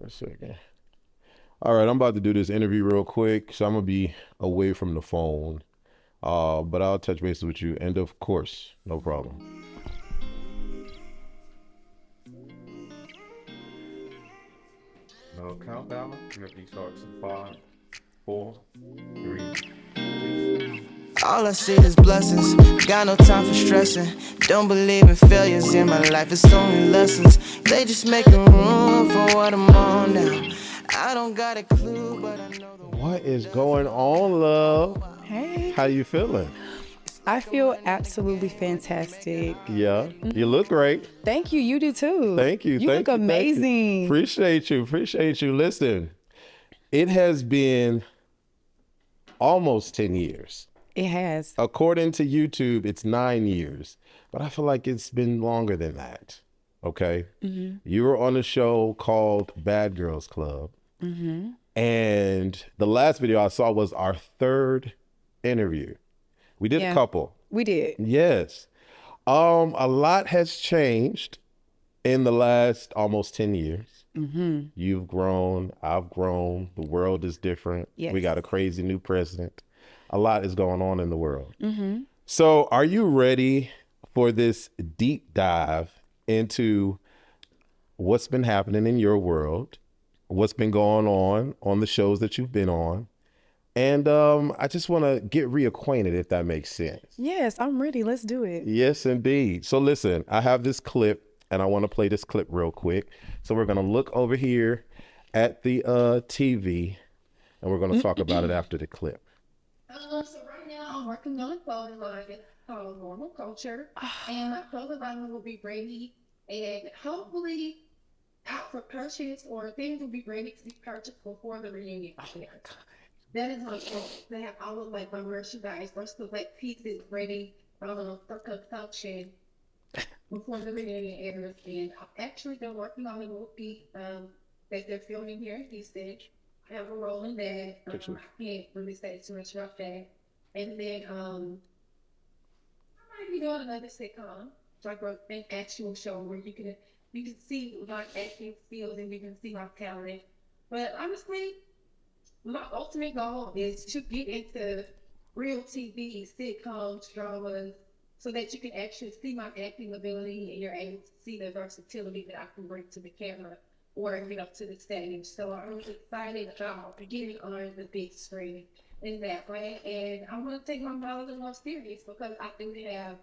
A second. All right, I'm about to do this interview real quick, so I'm gonna be away from the phone. But I'll touch base with you, and of course, no problem. No countdown. You're gonna start in 5, 4, 3. All I see is blessings, got no time for stressing. Don't believe in failures in my life, it's only lessons. They just making room for what I'm on now. I don't got a clue, but I know the What is going on, love? Hey, How you feeling? I feel absolutely fantastic. Yeah, you look great. Thank you. You do too. Thank you. You thank look you, thank you. amazing. Appreciate you. Appreciate you. Listen, it has been almost 10 years. It has. According to YouTube, it's 9 years, but I feel like it's been longer than that. Okay. Mm-hmm. You were on a show called Bad Girls Club. Mm-hmm. And the last video I saw was our third interview. We did a couple. We did. Yes. A lot has changed in the last almost 10 years. Mm-hmm. You've grown, I've grown, the world is different. Yes. We got a crazy new president. A lot is going on in the world. Mm-hmm. So are you ready for this deep dive into what's been happening in your world, what's been going on the shows that you've been on? And I just want to get reacquainted, if that makes sense. Yes, I'm ready. Let's do it. Yes, indeed. So listen, I have this clip and I want to play this clip real quick. So we're going to look over here at the TV and we're going to talk about it after the clip. So right now I'm working on a clothing line called Normal Culture, and my clothing line will be ready, and hopefully out for purchase, or things will be ready to be purchased before the reunion. That is my goal. They have all of like my merchandise, most of like pieces ready for consumption before the reunion airs. And I've actually been working on a movie that they're filming here in Houston. I have a role in that. I can't really say too much about that. And then I might be doing another sitcom, like an actual show where you can see my acting skills and you can see my talent. But honestly, my ultimate goal is to get into real TV, sitcoms, dramas, so that you can actually see my acting ability and you're able to see the versatility that I can bring to the camera or to the stage. So I'm really excited about getting on the big screen in that way. And I want to take my modeling more serious because I do have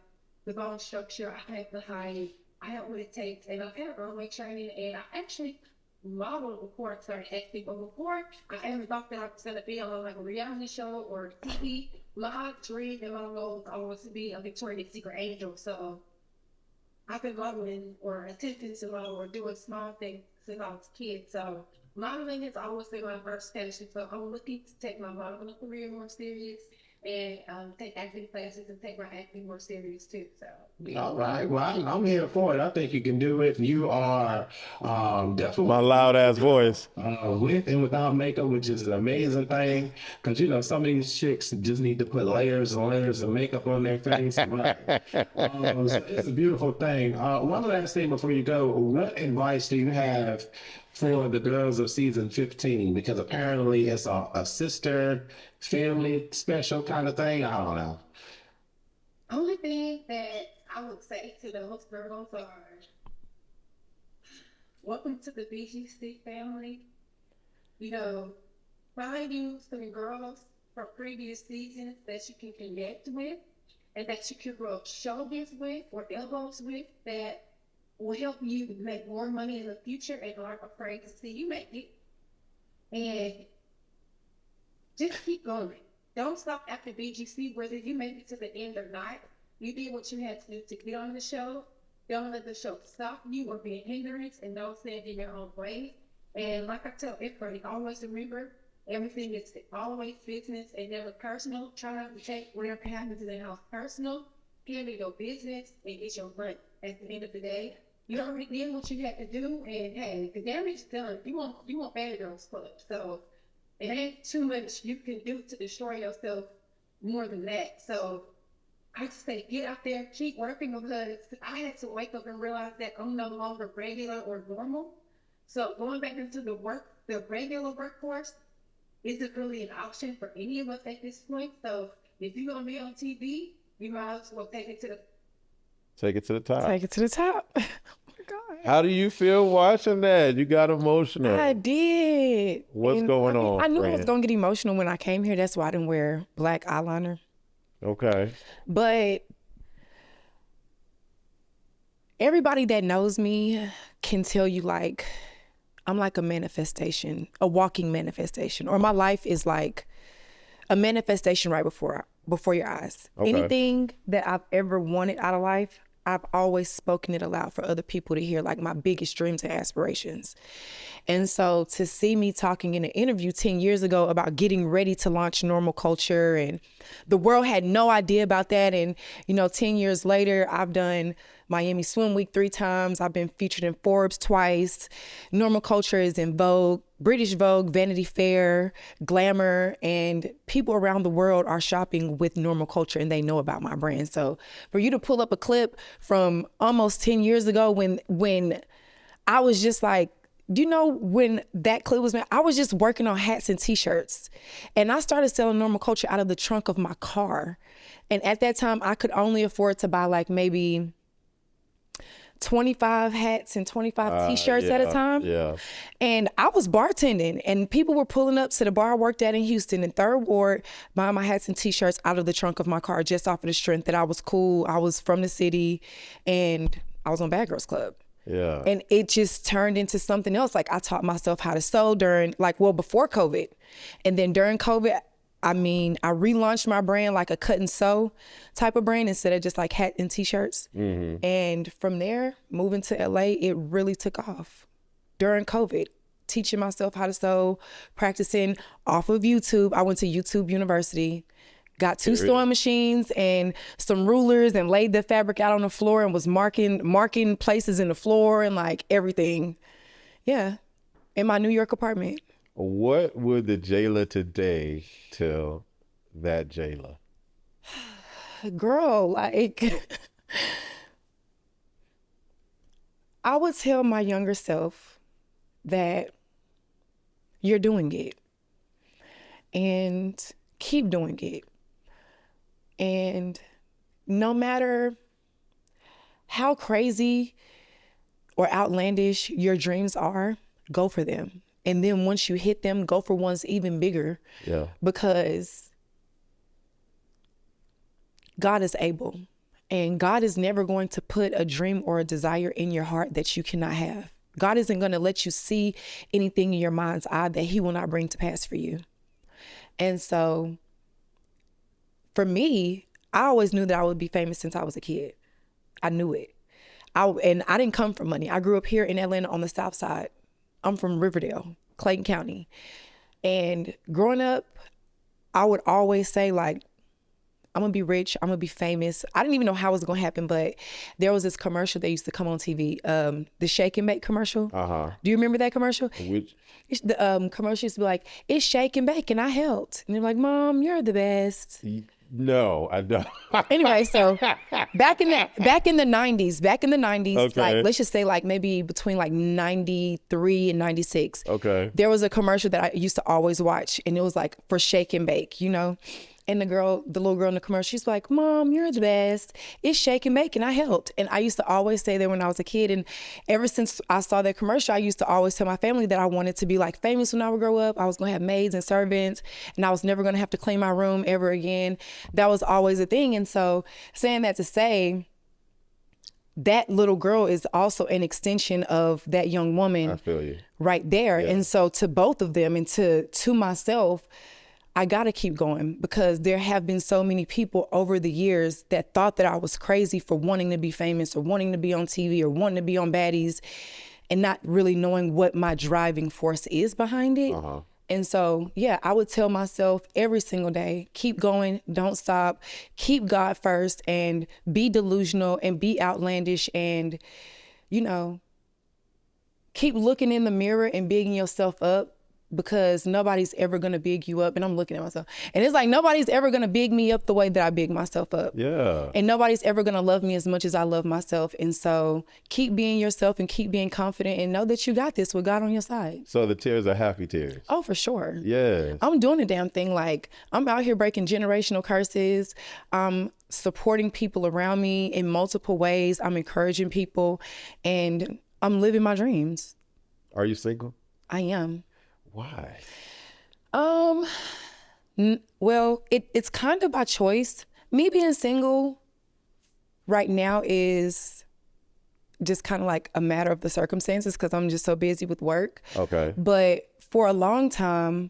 the bone structure, I have the height, I have what it takes, and I've had runway training, and I actually modeled before I started acting. But before, I ever thought that I was going to be on like a reality show or TV. My dream and my goal was to be a Victoria's Secret angel. So I've been modeling or attempting to model or doing small things since I was a kid. So modeling has always been my first passion. So I'm looking to take my modeling career more serious and take acting classes and take my acting more serious too. So. All right. Well, I'm here for it. I think you can do it. You are definitely My loud ass voice. with and without makeup, which is an amazing thing. Because some of these chicks just need to put layers and layers of makeup on their face. So it's a beautiful thing. One last thing before you go, what advice do you have for the girls of season 15? Because apparently it's a sister, family, special kind of thing. I don't know. Only thing that I would say to those girls are, welcome to the BGC family. Find you some girls from previous seasons that you can connect with and that you can rub shoulders with or elbows with that will help you make more money in the future and aren't afraid to see you make it. And just keep going. Don't stop after BGC, whether you make it to the end or not. You did what you had to do to get on the show. Don't let the show stop you or be a hindrance, and don't stand in your own way. And like I tell everybody, always remember, everything is always business and never personal. Try not to take whatever happens in the house personal. Handle your business and get your money. At the end of the day, you already did what you had to do, and hey, the damage is done. You want Bad Girls Club. So it ain't too much you can do to destroy yourself more than that. So I say get out there, keep working, because I had to wake up and realize that I'm no longer regular or normal. So going back into the regular workforce isn't really an option for any of us at this point. So if you're gonna be on TV, you might as well take it to the Take it to the top. Take it to the top. Oh my God. How do you feel watching that? You got emotional. I did. What's going on, I knew I was friend? gonna get emotional when I came here. That's why I didn't wear black eyeliner. Okay. But everybody that knows me can tell you, like, I'm like a manifestation, a walking manifestation, or my life is like a manifestation right before your eyes. Okay. Anything that I've ever wanted out of life, I've always spoken it aloud for other people to hear, like my biggest dreams and aspirations. And so to see me talking in an interview 10 years ago about getting ready to launch Normal Culture, and the world had no idea about that. And, 10 years later, I've done Miami Swim Week 3 times. I've been featured in Forbes twice. Normal Culture is in Vogue, British Vogue, Vanity Fair, Glamour, and people around the world are shopping with Normal Culture and they know about my brand. So for you to pull up a clip from almost 10 years ago when I was just like, when that clip was made, I was just working on hats and t-shirts, and I started selling Normal Culture out of the trunk of my car. And at that time I could only afford to buy like maybe 25 hats and 25 t-shirts at a time. Yeah. And I was bartending and people were pulling up to the bar I worked at in Houston in 3rd Ward, buying my hats and t-shirts out of the trunk of my car just off of the strength that I was cool, I was from the city, and I was on Bad Girls Club. Yeah. And it just turned into something else. Like, I taught myself how to sew before COVID. And then during COVID, I relaunched my brand like a cut and sew type of brand instead of just like hat and t-shirts. Mm-hmm. And from there, moving to LA, it really took off during COVID. Teaching myself how to sew, practicing off of YouTube. I went to YouTube University, got 2 sewing machines and some rulers and laid the fabric out on the floor and was marking places in the floor and like everything. Yeah, in my New York apartment. What would the Jayla today tell that Jayla? Girl, like, I would tell my younger self that you're doing it and keep doing it. And no matter how crazy or outlandish your dreams are, go for them. And then once you hit them, go for ones even bigger. Yeah. Because God is able. And God is never going to put a dream or a desire in your heart that you cannot have. God isn't going to let you see anything in your mind's eye that he will not bring to pass for you. And so for me, I always knew that I would be famous since I was a kid. I knew it. And I didn't come from money. I grew up here in Atlanta on the South Side. I'm from Riverdale, Clayton County. And growing up, I would always say, like, I'm gonna be rich, I'm gonna be famous. I didn't even know how it was gonna happen, but there was this commercial that used to come on TV, the Shake and Bake commercial. Uh-huh. Do you remember that commercial? Which? The commercial used to be like, it's Shake and Bake and I helped. And they're like, Mom, you're the best. No, I don't. Anyway, so back in the 90s, Okay. like, let's just say like maybe between like 93 and 96. Okay. There was a commercial that I used to always watch, and it was like for Shake and Bake, And the little girl in the commercial, she's like, Mom, you're the best. It's Shake and Bake and I helped. And I used to always say that when I was a kid. And ever since I saw that commercial, I used to always tell my family that I wanted to be like famous when I would grow up. I was gonna have maids and servants, and I was never gonna have to clean my room ever again. That was always a thing. And so saying that to say, that little girl is also an extension of that young woman. I feel you. Right there. Yeah. And so to both of them and to myself, I gotta keep going, because there have been so many people over the years that thought that I was crazy for wanting to be famous or wanting to be on TV or wanting to be on Baddies, and not really knowing what my driving force is behind it. Uh-huh. And so, yeah, I would tell myself every single day, keep going, don't stop, keep God first, and be delusional and be outlandish, and, keep looking in the mirror and bigging yourself up, because nobody's ever going to big you up. And I'm looking at myself and it's like, nobody's ever going to big me up the way that I big myself up. Yeah. And nobody's ever going to love me as much as I love myself. And so keep being yourself and keep being confident and know that you got this with God on your side. So the tears are happy tears. Oh, for sure. Yeah. I'm doing the damn thing. Like, I'm out here breaking generational curses. I'm supporting people around me in multiple ways. I'm encouraging people and I'm living my dreams. Are you single? I am. Why? Well, it's kind of by choice. Me being single right now is just kind of like a matter of the circumstances because I'm just so busy with work. Okay. But for a long time,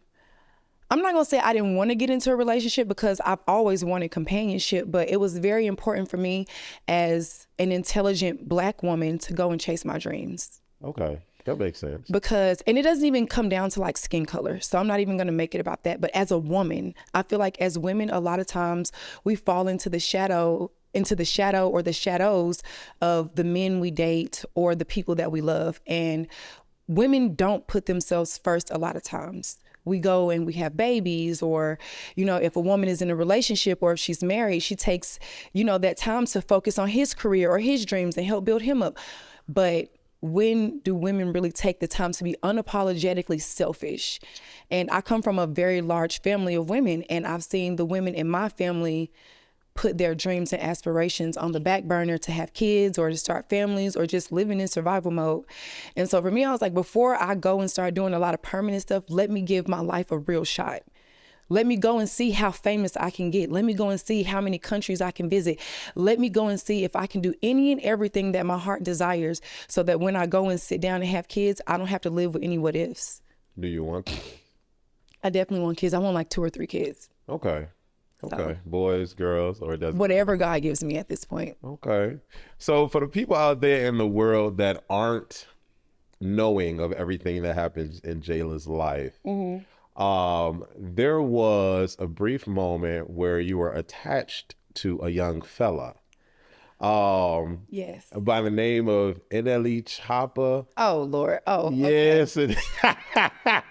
I'm not going to say I didn't want to get into a relationship because I've always wanted companionship, but it was very important for me as an intelligent Black woman to go and chase my dreams. Okay. That makes sense. Because, and it doesn't even come down to like skin color. So I'm not even going to make it about that. But as a woman, I feel like as women, a lot of times we fall into the shadow or the shadows of the men we date or the people that we love. And women don't put themselves first a lot of times. We go and we have babies, or, you know, if a woman is in a relationship or if she's married, she takes, you know, that time to focus on his career or his dreams and help build him up. But when do women really take the time to be unapologetically selfish? And I come from a very large family of women, and I've seen the women in my family put their dreams and aspirations on the back burner to have kids or to start families or just living in survival mode. And so for me, I was like, before I go and start doing a lot of permanent stuff, let me give my life a real shot. Let me go and see how famous I can get. Let me go and see how many countries I can visit. Let me go and see if I can do any and everything that my heart desires so that when I go and sit down and have kids, I don't have to live with any what ifs. Do you want kids? I definitely want kids. I want like 2 or 3 kids. Okay. Okay. So, boys, girls, or it doesn't. Whatever God gives me at this point. Okay. So for the people out there in the world that aren't knowing of everything that happens in Jayla's life, there was a brief moment where you were attached to a young fella. Yes. By the name of NLE Chopper. Oh, Lord. Oh, yes. Okay.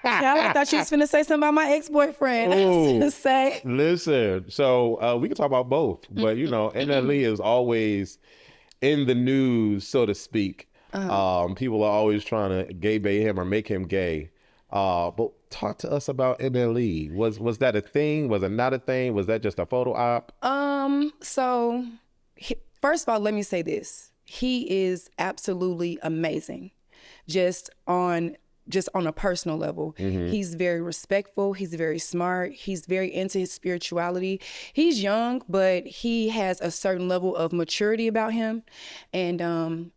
I thought you was finna say something about my ex-boyfriend. I was gonna say. Listen, so we can talk about both, but you know, NLE is always in the news, so to speak. People are always trying to gay bait him or make him gay. But talk to us about NLE. Was that a thing? Was it not a thing? Was that just a photo op? So first of all, let me say this. He is absolutely amazing. Just on a personal level. He's very respectful. He's very smart. He's very into his spirituality. He's young, but he has a certain level of maturity about him. And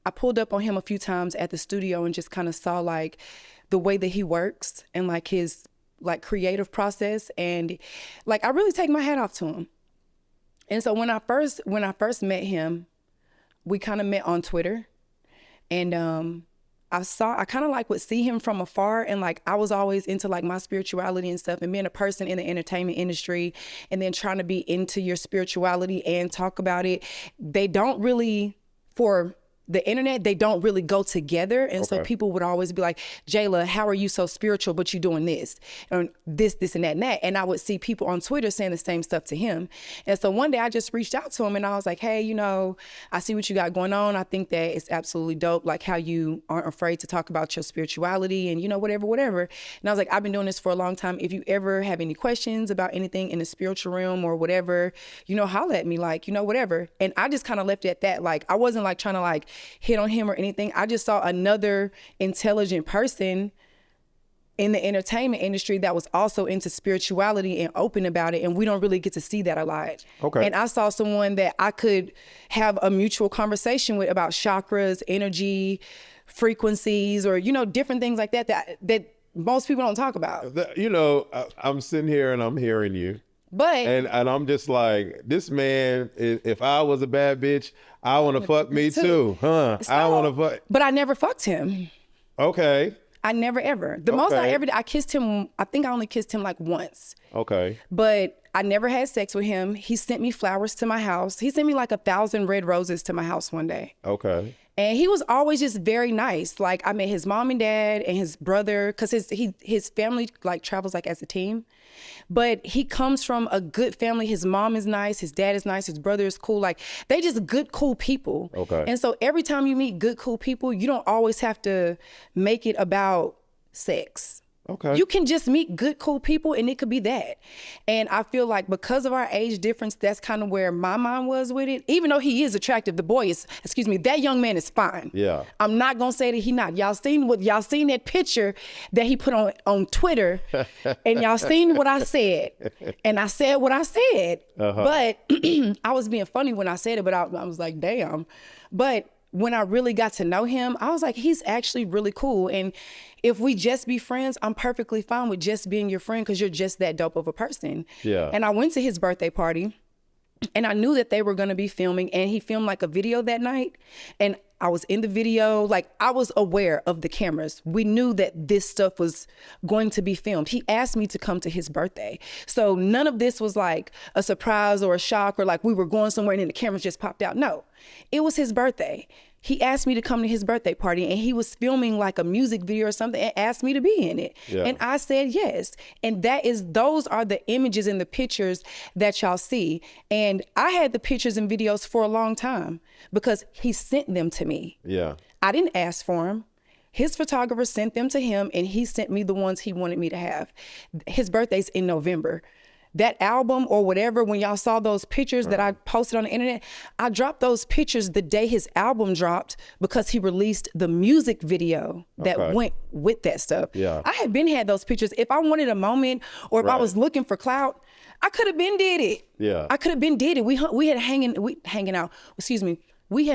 I pulled up on him a few times at the studio and just kind of saw like the way that he works and like his like creative process. And like, I really take my hat off to him. And so when I first met him, we kind of met on Twitter, and I kind of like would see him from afar, and like I was always into like my spirituality and stuff, and being a person in the entertainment industry and then trying to be into your spirituality and talk about it. They don't really, for the internet, they don't really go together. And so people would always be like, Jayla, how are you so spiritual, but you doing this and this, and that, and that. And I would see people on Twitter saying the same stuff to him. And so one day I just reached out to him and I was like, hey, you know, I see what you got going on. I think that it's absolutely dope, like how you aren't afraid to talk about your spirituality and, you know, whatever. And I was like, I've been doing this for a long time. If you ever have any questions about anything in the spiritual realm or whatever, you know, holla at me, like, you know, whatever. And I just kind of left it at that. Like, I wasn't like trying to like hit on him or anything. I just saw another intelligent person in the entertainment industry that was also into spirituality and open about it. And we don't really get to see that a lot. Okay. And I saw someone that I could have a mutual conversation with about chakras, energy, frequencies, or, you know, different things like that most people don't talk about. You know, I'm sitting here and I'm hearing you. But and I'm just like, this man, if I was a bad bitch, I want to fuck me too, huh? So, I want to fuck. But I never fucked him. Okay. I never ever. The most I ever did, I kissed him. I think I only kissed him like once. Okay. But I never had sex with him. He sent me flowers to my house. He sent me like 1,000 red roses to my house one day. Okay. And he was always just very nice. Like, I met his mom and dad and his brother, because his family like travels like as a team. But he comes from a good family. His mom is nice, his dad is nice, his brother is cool. Like, they just good, cool people. Okay. And so every time you meet good, cool people, you don't always have to make it about sex. Okay. You can just meet good, cool people, and it could be that. And I feel like because of our age difference, that's kind of where my mind was with it. Even though he is attractive, the boy is, that young man is fine. Yeah. I'm not gonna say that he not. Y'all seen that picture that he put on Twitter, and y'all seen what I said, and I said what I said. But I was being funny when I said it, but I was like, damn. But when I really got to know him, I was like, he's actually really cool. And if we just be friends, I'm perfectly fine with just being your friend, because you're just that dope of a person. Yeah. And I went to his birthday party, and I knew that they were gonna be filming, and he filmed like a video that night. And I was in the video, like, I was aware of the cameras. We knew that this stuff was going to be filmed. He asked me to come to his birthday. So none of this was like a surprise or a shock, or like we were going somewhere and then the cameras just popped out. No, it was his birthday. He asked me to come to his birthday party, and he was filming like a music video or something and asked me to be in it. Yeah. And I said yes. And those are the images and the pictures that y'all see. And I had the pictures and videos for a long time because he sent them to me. Yeah. I didn't ask for them. His photographer sent them to him, and he sent me the ones he wanted me to have. His birthday's in November. That album or whatever, when y'all saw those pictures that I posted on the internet, I dropped those pictures the day his album dropped, because he released the music video that went with that stuff. Yeah. I had those pictures. If I wanted a moment, or if I was looking for clout, I could have been did it. Yeah. I could have been did it. We had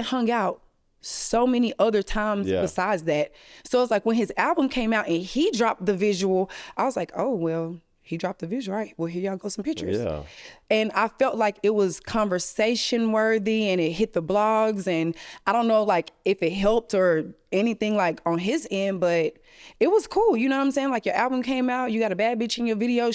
hung out so many other times besides that. So it's like when his album came out and he dropped the visual, I was like, oh, well, he dropped the visual, right? Well, here y'all go, some pictures. Yeah. And I felt like it was conversation worthy, and it hit the blogs, and I don't know like if it helped or anything like on his end, but it was cool. You know what I'm saying? Like, your album came out, you got a bad bitch in your video.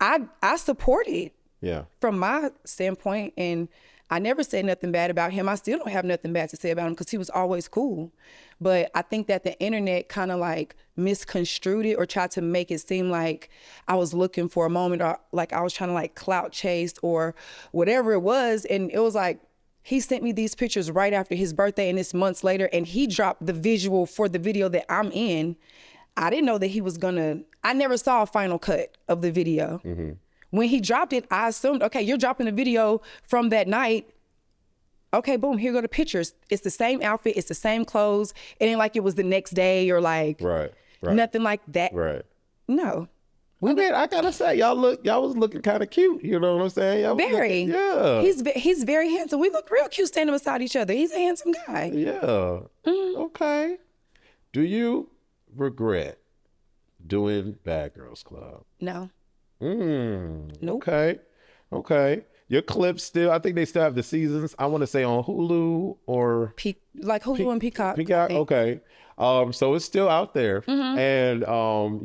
I support it. Yeah. From my standpoint, and I never said nothing bad about him. I still don't have nothing bad to say about him, because he was always cool. But I think that the internet kind of like misconstrued it, or tried to make it seem like I was looking for a moment, or like I was trying to like clout chase or whatever it was. And it was like, he sent me these pictures right after his birthday, and it's months later, and he dropped the visual for the video that I'm in. I didn't know that he was I never saw a final cut of the video. Mm-hmm. When he dropped it, I assumed, okay, you're dropping a video from that night. Okay, boom, here go the pictures. It's the same outfit, it's the same clothes. It ain't like it was the next day, or like nothing like that. Right. No. I mean, I gotta say, y'all was looking kind of cute. You know what I'm saying? Y'all Very. Yeah. He's very handsome. We look real cute standing beside each other. He's a handsome guy. Yeah. Mm. Okay. Do you regret doing Bad Girls Club? No. Nope. Okay. Your clips still, I think they still have the seasons. I want to say on Hulu or Hulu and Peacock. Peacock. Okay. So it's still out there, and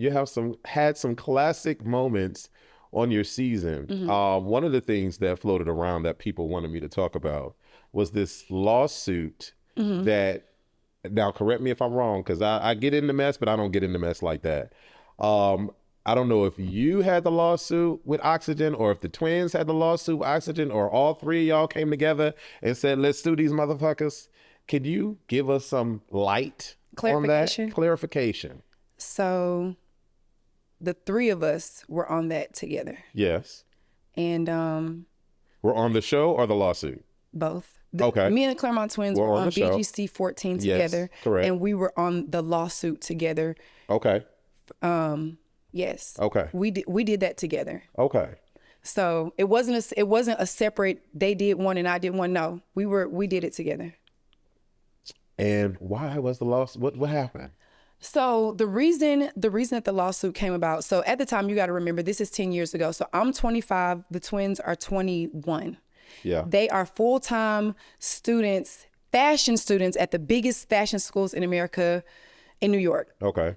you have had some classic moments on your season. One of the things that floated around that people wanted me to talk about was this lawsuit that. Now, correct me if I'm wrong, because I get in the mess, but I don't get in the mess like that. I don't know if you had the lawsuit with Oxygen, or if the twins had the lawsuit with Oxygen, or all three of y'all came together and said, let's sue these motherfuckers. Could you give us some light on that? Clarification. So the three of us were on that together. Yes. And we're on the show or the lawsuit? Both. Okay. Me and the Claremont twins were on BGC 14 together. Yes, correct. And we were on the lawsuit together. Okay. Yes. Okay. We did that together. Okay. So it wasn't a separate, they did one and I did one. No, we did it together. And why was the lawsuit? What happened? So the reason that the lawsuit came about, so at the time, you got to remember, this is 10 years ago. So I'm 25, the twins are 21. Yeah. They are full-time students, fashion students at the biggest fashion schools in America in New York. Okay.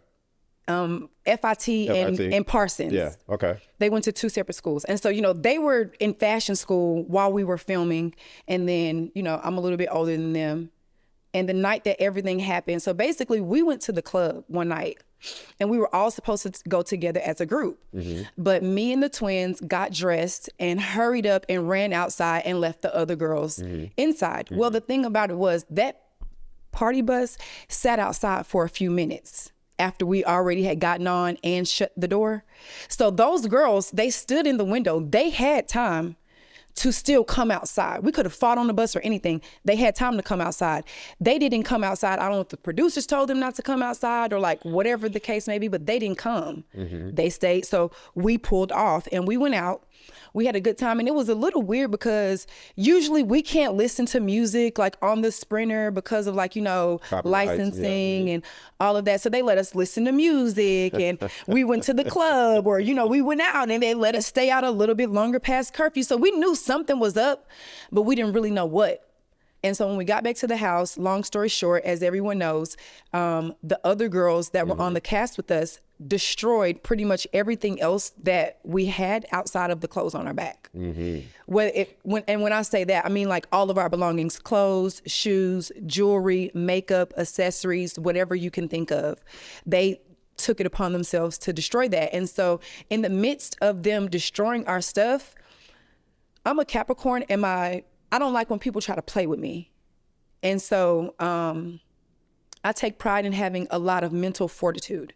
FIT and Parsons. Yeah, okay. They went to 2 separate schools. And so, you know, they were in fashion school while we were filming. And then, you know, I'm a little bit older than them. And the night that everything happened, so basically we went to the club one night and we were all supposed to go together as a group. But me and the twins got dressed and hurried up and ran outside and left the other girls inside. Well, the thing about it was that party bus sat outside for a few minutes after we already had gotten on and shut the door. So those girls, they stood in the window. They had time to still come outside. We could have fought on the bus or anything. They had time to come outside. They didn't come outside. I don't know if the producers told them not to come outside or like whatever the case may be, but they didn't come. They stayed. So we pulled off and we went out. We had a good time. And it was a little weird because usually we can't listen to music like on the Sprinter because of like, you know, licensing and all of that. So they let us listen to music and we went to the club or, you know, we went out and they let us stay out a little bit longer past curfew. So we knew something was up, but we didn't really know what. And so when we got back to the house, long story short, as everyone knows, the other girls that were on the cast with us destroyed pretty much everything else that we had outside of the clothes on our back. When I say that, I mean like all of our belongings, clothes, shoes, jewelry, makeup, accessories, whatever you can think of. They took it upon themselves to destroy that. And so in the midst of them destroying our stuff, I'm a Capricorn and I don't like when people try to play with me. And so I take pride in having a lot of mental fortitude.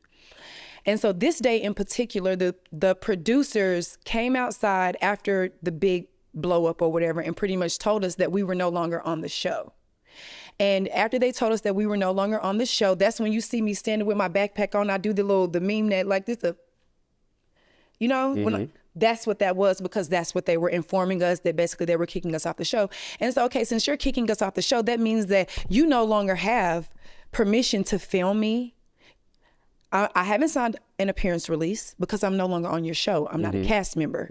And so this day in particular, the producers came outside after the big blow up or whatever and pretty much told us that we were no longer on the show. And after they told us that we were no longer on the show, that's when you see me standing with my backpack on. I do the meme that like this, you know, that's what that was, because that's what they were informing us, that basically they were kicking us off the show. And so, okay, since you're kicking us off the show, that means that you no longer have permission to film me. I haven't signed an appearance release because I'm no longer on your show. I'm not a cast member.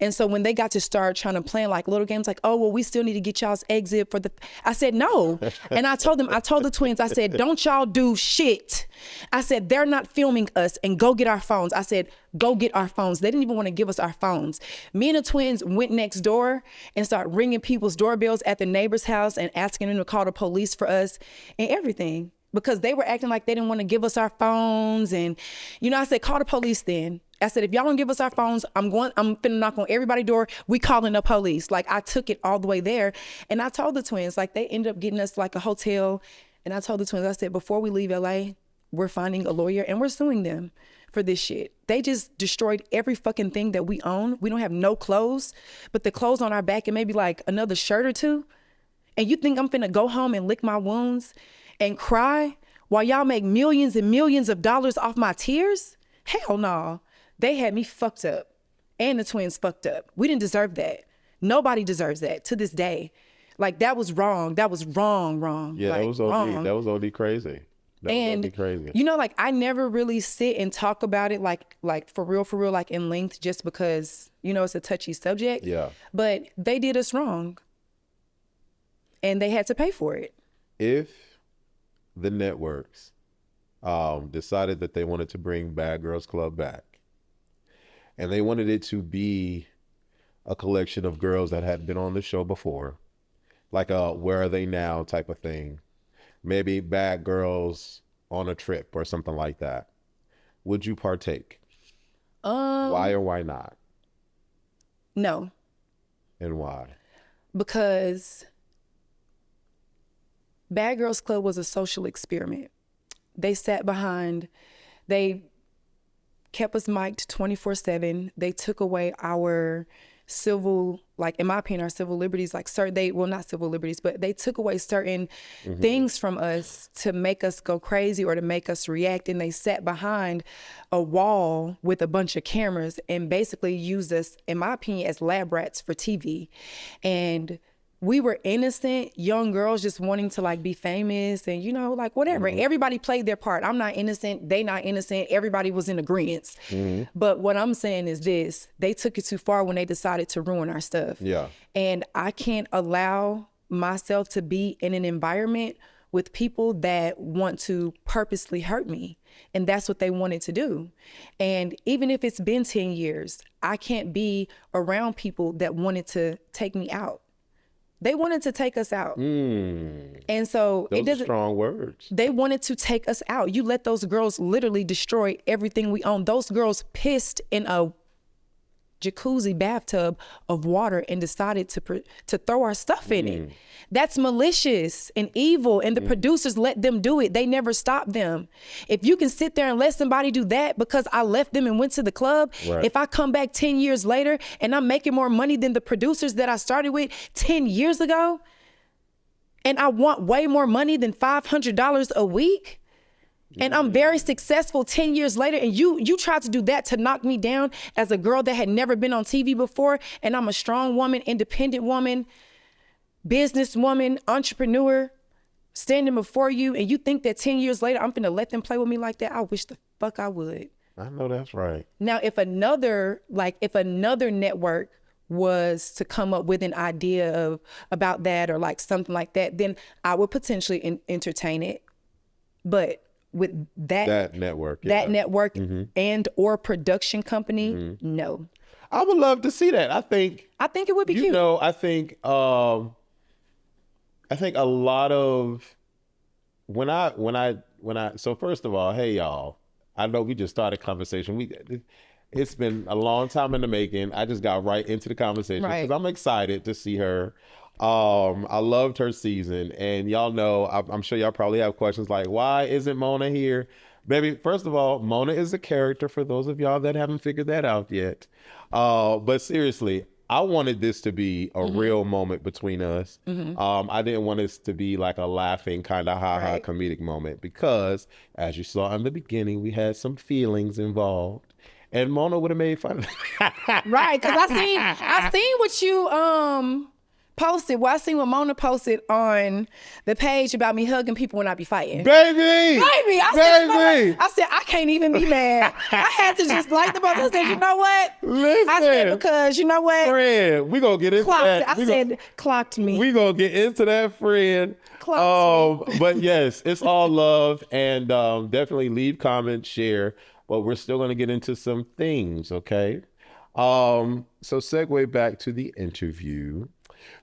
And so when they got to start trying to play like little games like, oh, well, we still need to get y'all's exit for I said, no. And I told the twins, I said, don't y'all do shit. I said, they're not filming us and go get our phones. I said, go get our phones. They didn't even want to give us our phones. Me and the twins went next door and started ringing people's doorbells at the neighbor's house and asking them to call the police for us and everything, because they were acting like they didn't want to give us our phones. And, you know, I said, call the police then. I said, if y'all don't give us our phones, I'm finna knock on everybody's door. We calling the police. Like, I took it all the way there. And I told the twins, like, they ended up getting us like a hotel. And I told the twins, I said, before we leave LA, we're finding a lawyer and we're suing them for this shit. They just destroyed every fucking thing that we own. We don't have no clothes, but the clothes on our back and maybe like another shirt or two. And you think I'm finna go home and lick my wounds and cry while y'all make millions and millions of dollars off my tears? Hell no. They had me fucked up and the twins fucked up. We didn't deserve that. Nobody deserves that to this day. Like, that was wrong. That was wrong. Yeah, like, that was OD. wrong. That was OD crazy. That was OD crazy. You know, like, I never really sit and talk about it like for real, like in length, just because, you know, it's a touchy subject. Yeah. But they did us wrong and they had to pay for it. If the networks decided that they wanted to bring Bad Girls Club back and they wanted it to be a collection of girls that had been on the show before, like a Where Are They Now type of thing, maybe Bad Girls on a Trip or something like that, would you partake? Why or why not? No. And why? Because Bad Girls Club was a social experiment. They kept us mic'd 24/7. They took away our civil, like, in my opinion, our civil liberties, like not civil liberties, but they took away certain things from us to make us go crazy or to make us react. And they sat behind a wall with a bunch of cameras and basically used us, in my opinion, as lab rats for TV. And we were innocent young girls just wanting to like be famous and, you know, like whatever. Everybody played their part. I'm not innocent. They not innocent. Everybody was in agreement. But what I'm saying is this: they took it too far when they decided to ruin our stuff. Yeah. And I can't allow myself to be in an environment with people that want to purposely hurt me. And that's what they wanted to do. And even if it's been 10 years, I can't be around people that wanted to take me out. They wanted to take us out. And so Those it doesn't, are strong words. they wanted to take us out. You let those girls literally destroy everything we own. Those girls pissed in a jacuzzi bathtub of water and decided to throw our stuff in it. That's malicious and evil, and the producers let them do it. They never stopped them. If you can sit there and let somebody do that because I left them and went to the club, Right. if I come back 10 years later and I'm making more money than the producers that I started with 10 years ago, and I want way more money than $500 a week, and I'm very successful 10 years later, and you tried to do that to knock me down as a girl that had never been on TV before, and I'm a strong woman, independent woman, businesswoman, entrepreneur, standing before you, and you think that 10 years later I'm finna let them play with me like that? I wish the fuck I would. I know that's right. Now, if another network was to come up with an idea about that or like something like that, then I would potentially entertain it. But with that network, and or production company, no. I would love to see that. I think it would be you cute. know, I think a lot of when I so first of all, hey y'all, I know we just started conversation. It's been a long time in the making. I just got right into the conversation because I'm excited to see her. I loved her season, and y'all know, I'm sure y'all probably have questions like, why isn't Mona here? Baby, first of all, Mona is a character for those of y'all that haven't figured that out yet. But seriously, I wanted this to be a real moment between us. I didn't want this to be like a laughing kind of ha-ha comedic moment because, as you saw in the beginning, we had some feelings involved. And Mona would have made fun of it. Right, because I seen what you posted. Well, I seen what Mona posted on the page about me hugging people when I be fighting. Baby! I said, I can't even be mad. I had to just like the post. I said, you know what? Listen. I said, because you know what? Friend, we gonna get into that. Clocked me. We gonna get into that, friend. Clocked me. But yes, it's all love, and definitely leave comments, share. But we're still gonna get into some things, okay? So segue back to the interview.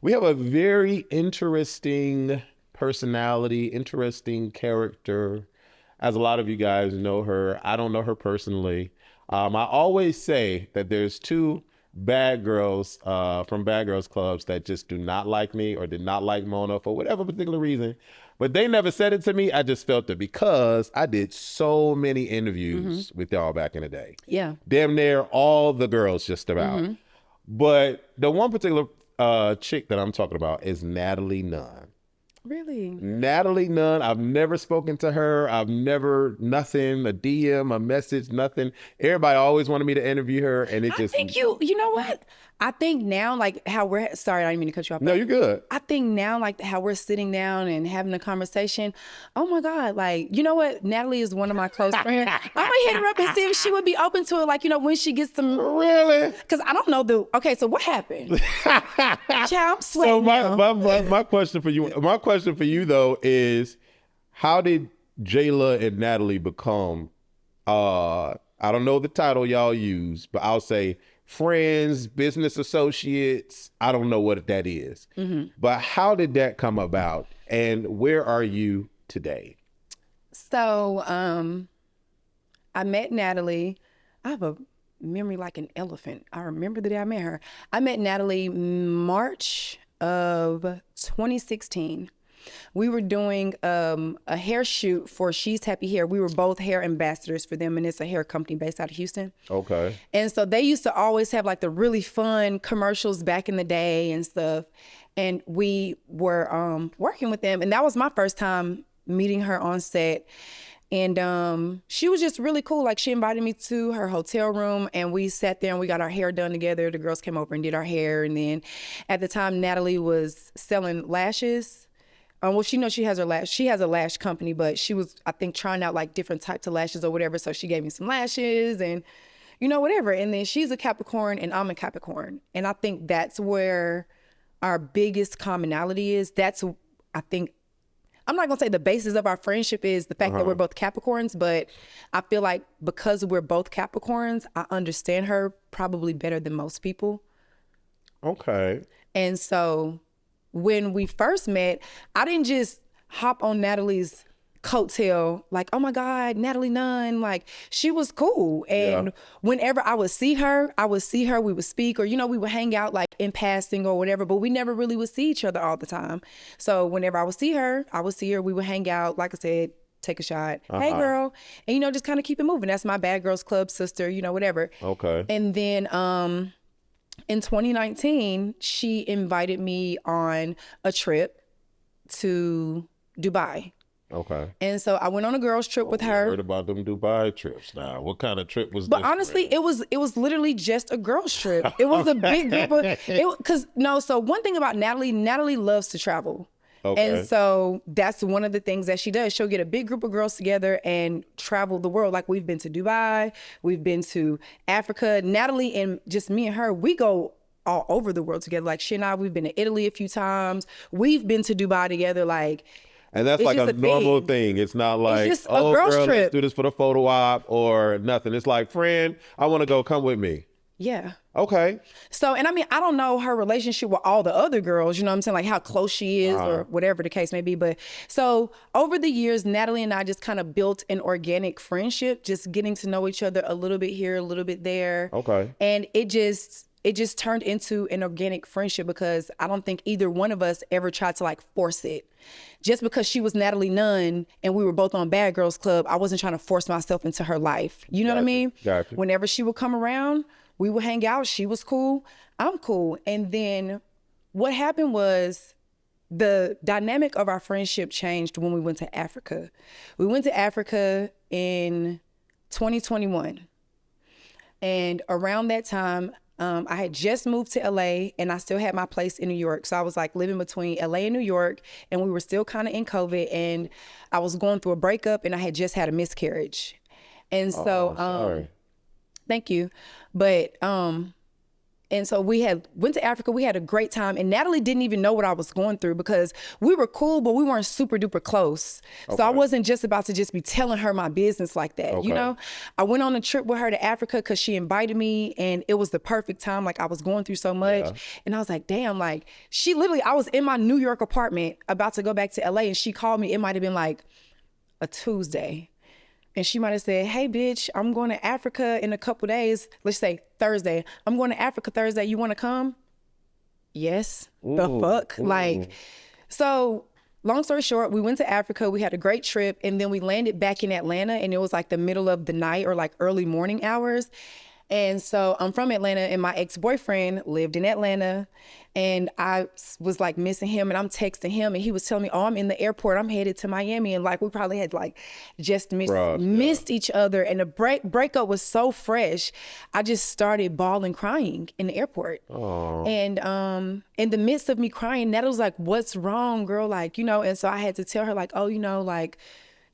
We have a very interesting personality, interesting character. As a lot of you guys know her, I don't know her personally. I always say that there's two bad girls from Bad Girls Clubs that just do not like me or did not like Mona for whatever particular reason. But they never said it to me. I just felt it because I did so many interviews with y'all back in the day. Yeah. Damn near all the girls just about. But the one particular chick that I'm talking about is Natalie Nunn. Really? Natalie Nunn, I've never spoken to her. I've never, nothing, a DM, a message, nothing. Everybody always wanted me to interview her, and it just... I think you know what? I think now, like how sorry, I didn't mean to cut you off. No, you're good. I think now, like how we're sitting down and having a conversation, oh my God, like, you know what? Natalie is one of my close friends. I'm gonna hit her up and see if she would be open to it, like, you know, when she gets some... Really? Because I don't know okay, so what happened? Child, I'm sweating. So my question for you, though, is how did Jayla and Natalie become, I don't know the title y'all use, but I'll say friends, business associates. I don't know what that is. But how did that come about, and where are you today? So I met Natalie. I have a memory like an elephant. I remember the day I met her. I met Natalie March of 2016. We were doing a hair shoot for She's Happy Hair. We were both hair ambassadors for them, and it's a hair company based out of Houston. Okay. And so they used to always have like the really fun commercials back in the day and stuff. And we were working with them, and that was my first time meeting her on set. And she was just really cool. Like, she invited me to her hotel room, and we sat there and we got our hair done together. The girls came over and did our hair. And then at the time, Natalie was selling lashes. Well, she has a lash company, but she was, I think, trying out like different types of lashes or whatever. So she gave me some lashes and, you know, whatever. And then she's a Capricorn and I'm a Capricorn. And I think that's where our biggest commonality is. I think I'm not gonna say the basis of our friendship is the fact that we're both Capricorns, but I feel like because we're both Capricorns, I understand her probably better than most people. Okay. And so when we first met, I didn't just hop on Natalie's coattail like, oh my God, Natalie Nunn, like she was cool. And whenever I would see her, we would speak, or, you know, we would hang out like in passing or whatever, but we never really would see each other all the time. So whenever I would see her, we would hang out, like I said, take a shot. Hey girl. And, you know, just kind of keep it moving. That's my Bad Girls Club sister, you know, whatever. Okay. And then in 2019, she invited me on a trip to Dubai. Okay. And so I went on a girls trip with I her. heard about them Dubai trips now. What kind of trip was But this? honestly, it was literally just a girls trip. It was a big group of, so one thing about Natalie loves to travel. Okay. And so that's one of the things that she does. She'll get a big group of girls together and travel the world. Like we've been to Dubai, we've been to Africa. Natalie and just me and her, we go all over the world together. Like she and I, we've been to Italy a few times. We've been to Dubai together. Like, and that's like a normal thing. It's not like, just a oh, girls girl, trip. let's do this for the photo op or nothing. It's like, friend, I want to go. Come with me. yeah. Okay. So, and I mean, I don't know her relationship with all the other girls, you know what I'm saying? Like how close she is or whatever the case may be. But so over the years, Natalie and I just kind of built an organic friendship, just getting to know each other a little bit here, a little bit there. Okay. And it just turned into an organic friendship because I don't think either one of us ever tried to like force it. Just because she was Natalie Nunn and we were both on Bad Girls Club, I wasn't trying to force myself into her life. You know what I mean? Gotcha. Whenever she would come around, we would hang out. She was cool. I'm cool. And then what happened was the dynamic of our friendship changed when we went to Africa. We went to Africa in 2021. And around that time, I had just moved to LA and I still had my place in New York. So I was like living between LA and New York, and we were still kind of in COVID, and I was going through a breakup and I had just had a miscarriage. And so, sorry. thank you. But, and so we went to Africa. We had a great time, and Natalie didn't even know what I was going through because we were cool, but we weren't super duper close. So I wasn't just about to just be telling her my business like that. You know, I went on a trip with her to Africa because she invited me, and it was the perfect time. Like I was going through so much, and I was like, damn, like I was in my New York apartment about to go back to LA, and she called me. It might've been like a Tuesday. And she might have said, hey, bitch, I'm going to Africa in a couple days. Let's say Thursday. I'm going to Africa Thursday. You want to come? Yes. The fuck? Like, so long story short, we went to Africa. We had a great trip. And then we landed back in Atlanta. And it was like the middle of the night or like early morning hours. And so I'm from Atlanta, and my ex-boyfriend lived in Atlanta, and I was like missing him, and I'm texting him, and he was telling me, oh, I'm in the airport, I'm headed to Miami. And like we probably had like just missed each other, and the breakup was so fresh. I just started bawling, crying in the airport. And in the midst of me crying, Natalie was like, what's wrong, girl? Like, you know. And so I had to tell her like, oh, you know, like,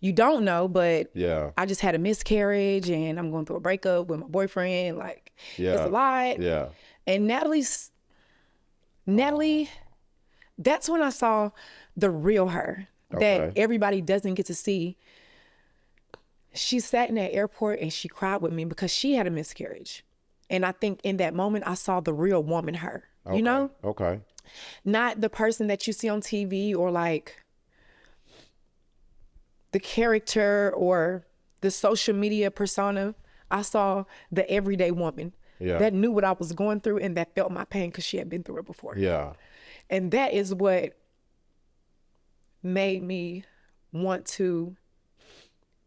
you don't know, but I just had a miscarriage and I'm going through a breakup with my boyfriend. Like, it's a lot. Yeah. And Natalie, that's when I saw the real her that everybody doesn't get to see. She sat in that airport and she cried with me because she had a miscarriage. And I think in that moment, I saw the real woman her, you know? Okay. Not the person that you see on TV or like the character or the social media persona. I saw the everyday woman that knew what I was going through and that felt my pain because she had been through it before. Yeah. And that is what made me want to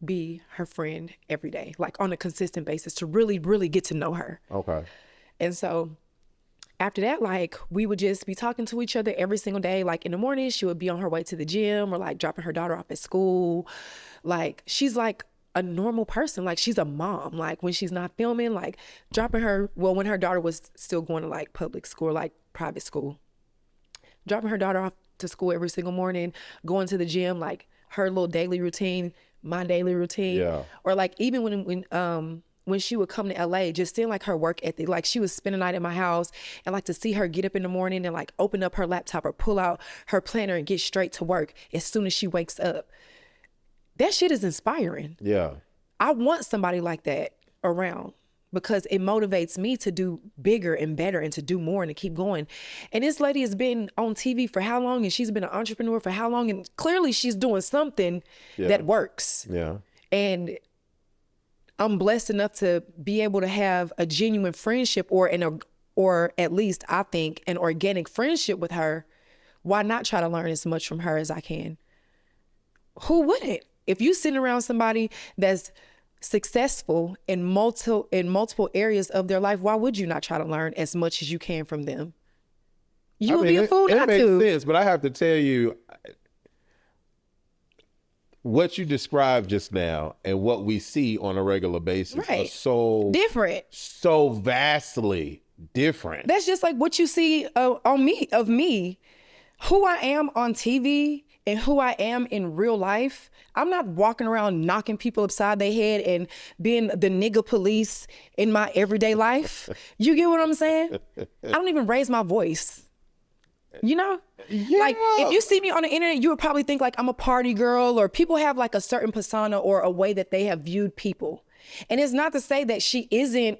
be her friend every day, like on a consistent basis, to really, really get to know her. Okay. And so after that, like we would just be talking to each other every single day. Like in the morning, she would be on her way to the gym or like dropping her daughter off at school. Like she's like a normal person. Like she's a mom. Like when she's not filming, like dropping her, well, when her daughter was still going to like public school, like private school, dropping her daughter off to school every single morning, going to the gym, like her little daily routine, my daily routine. Yeah. Or like even when when she would come to LA, just seeing like her work ethic, like she would spend a night at my house, and like to see her get up in the morning and like open up her laptop or pull out her planner and get straight to work as soon as she wakes up. That shit is inspiring. Yeah. I want somebody like that around, because it motivates me to do bigger and better and to do more and to keep going. And this lady has been on TV for how long? And she's been an entrepreneur for how long? And clearly she's doing something that works. Yeah. And I'm blessed enough to be able to have a genuine friendship, or at least I think an organic friendship with her. Why not try to learn as much from her as I can? Who wouldn't? If you sitting around somebody that's successful in multiple areas of their life, why would you not try to learn as much as you can from them? You would be a fool not to. It makes sense, but I have to tell you, what you described just now and what we see on a regular basis are so different, so vastly different. That's just like what you see of me, who I am on TV and who I am in real life. I'm not walking around knocking people upside their head and being the nigga police in my everyday life. You get what I'm saying? I don't even raise my voice. You know? Yeah. Like, if you see me on the internet, you would probably think like I'm a party girl, or people have like a certain persona or a way that they have viewed people. And it's not to say that she isn't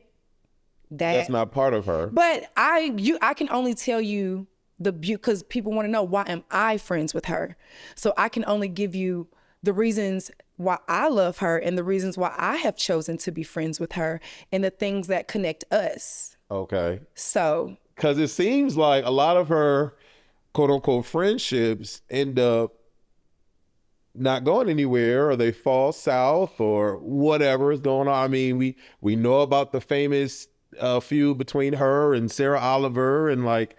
that. That's not part of her. But I can only tell you because people want to know, why am I friends with her? So I can only give you the reasons why I love her and the reasons why I have chosen to be friends with her and the things that connect us. Okay. So. Because it seems like a lot of her quote unquote friendships end up not going anywhere, or they fall south, or whatever is going on. I mean, we know about the famous feud between her and Sarah Oliver, and like,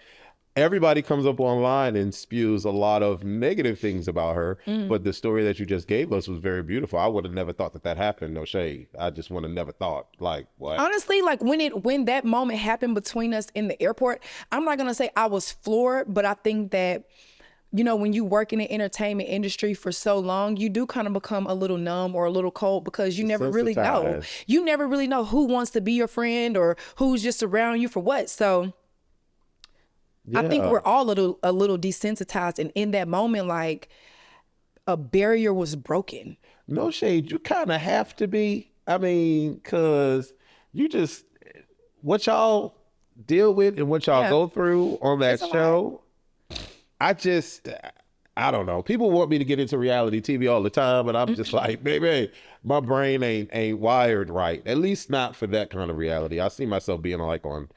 everybody comes up online and spews a lot of negative things about her. But the story that you just gave us was very beautiful. I would have never thought that happened. No shade. I just would have never thought, like, what? Honestly, like when that moment happened between us in the airport, I'm not going to say I was floored, but I think that, you know, when you work in the entertainment industry for so long, you do kind of become a little numb or a little cold, because you never really know. You never really know who wants to be your friend or who's just around you for what. So yeah. I think we're all a little desensitized, and in that moment, like, a barrier was broken. No shade, you kind of have to be. I mean, because you just, what y'all deal with and what y'all go through on that show, I don't know. People want me to get into reality TV all the time, and I'm just like, baby, my brain ain't wired right. At least not for that kind of reality. I see myself being like on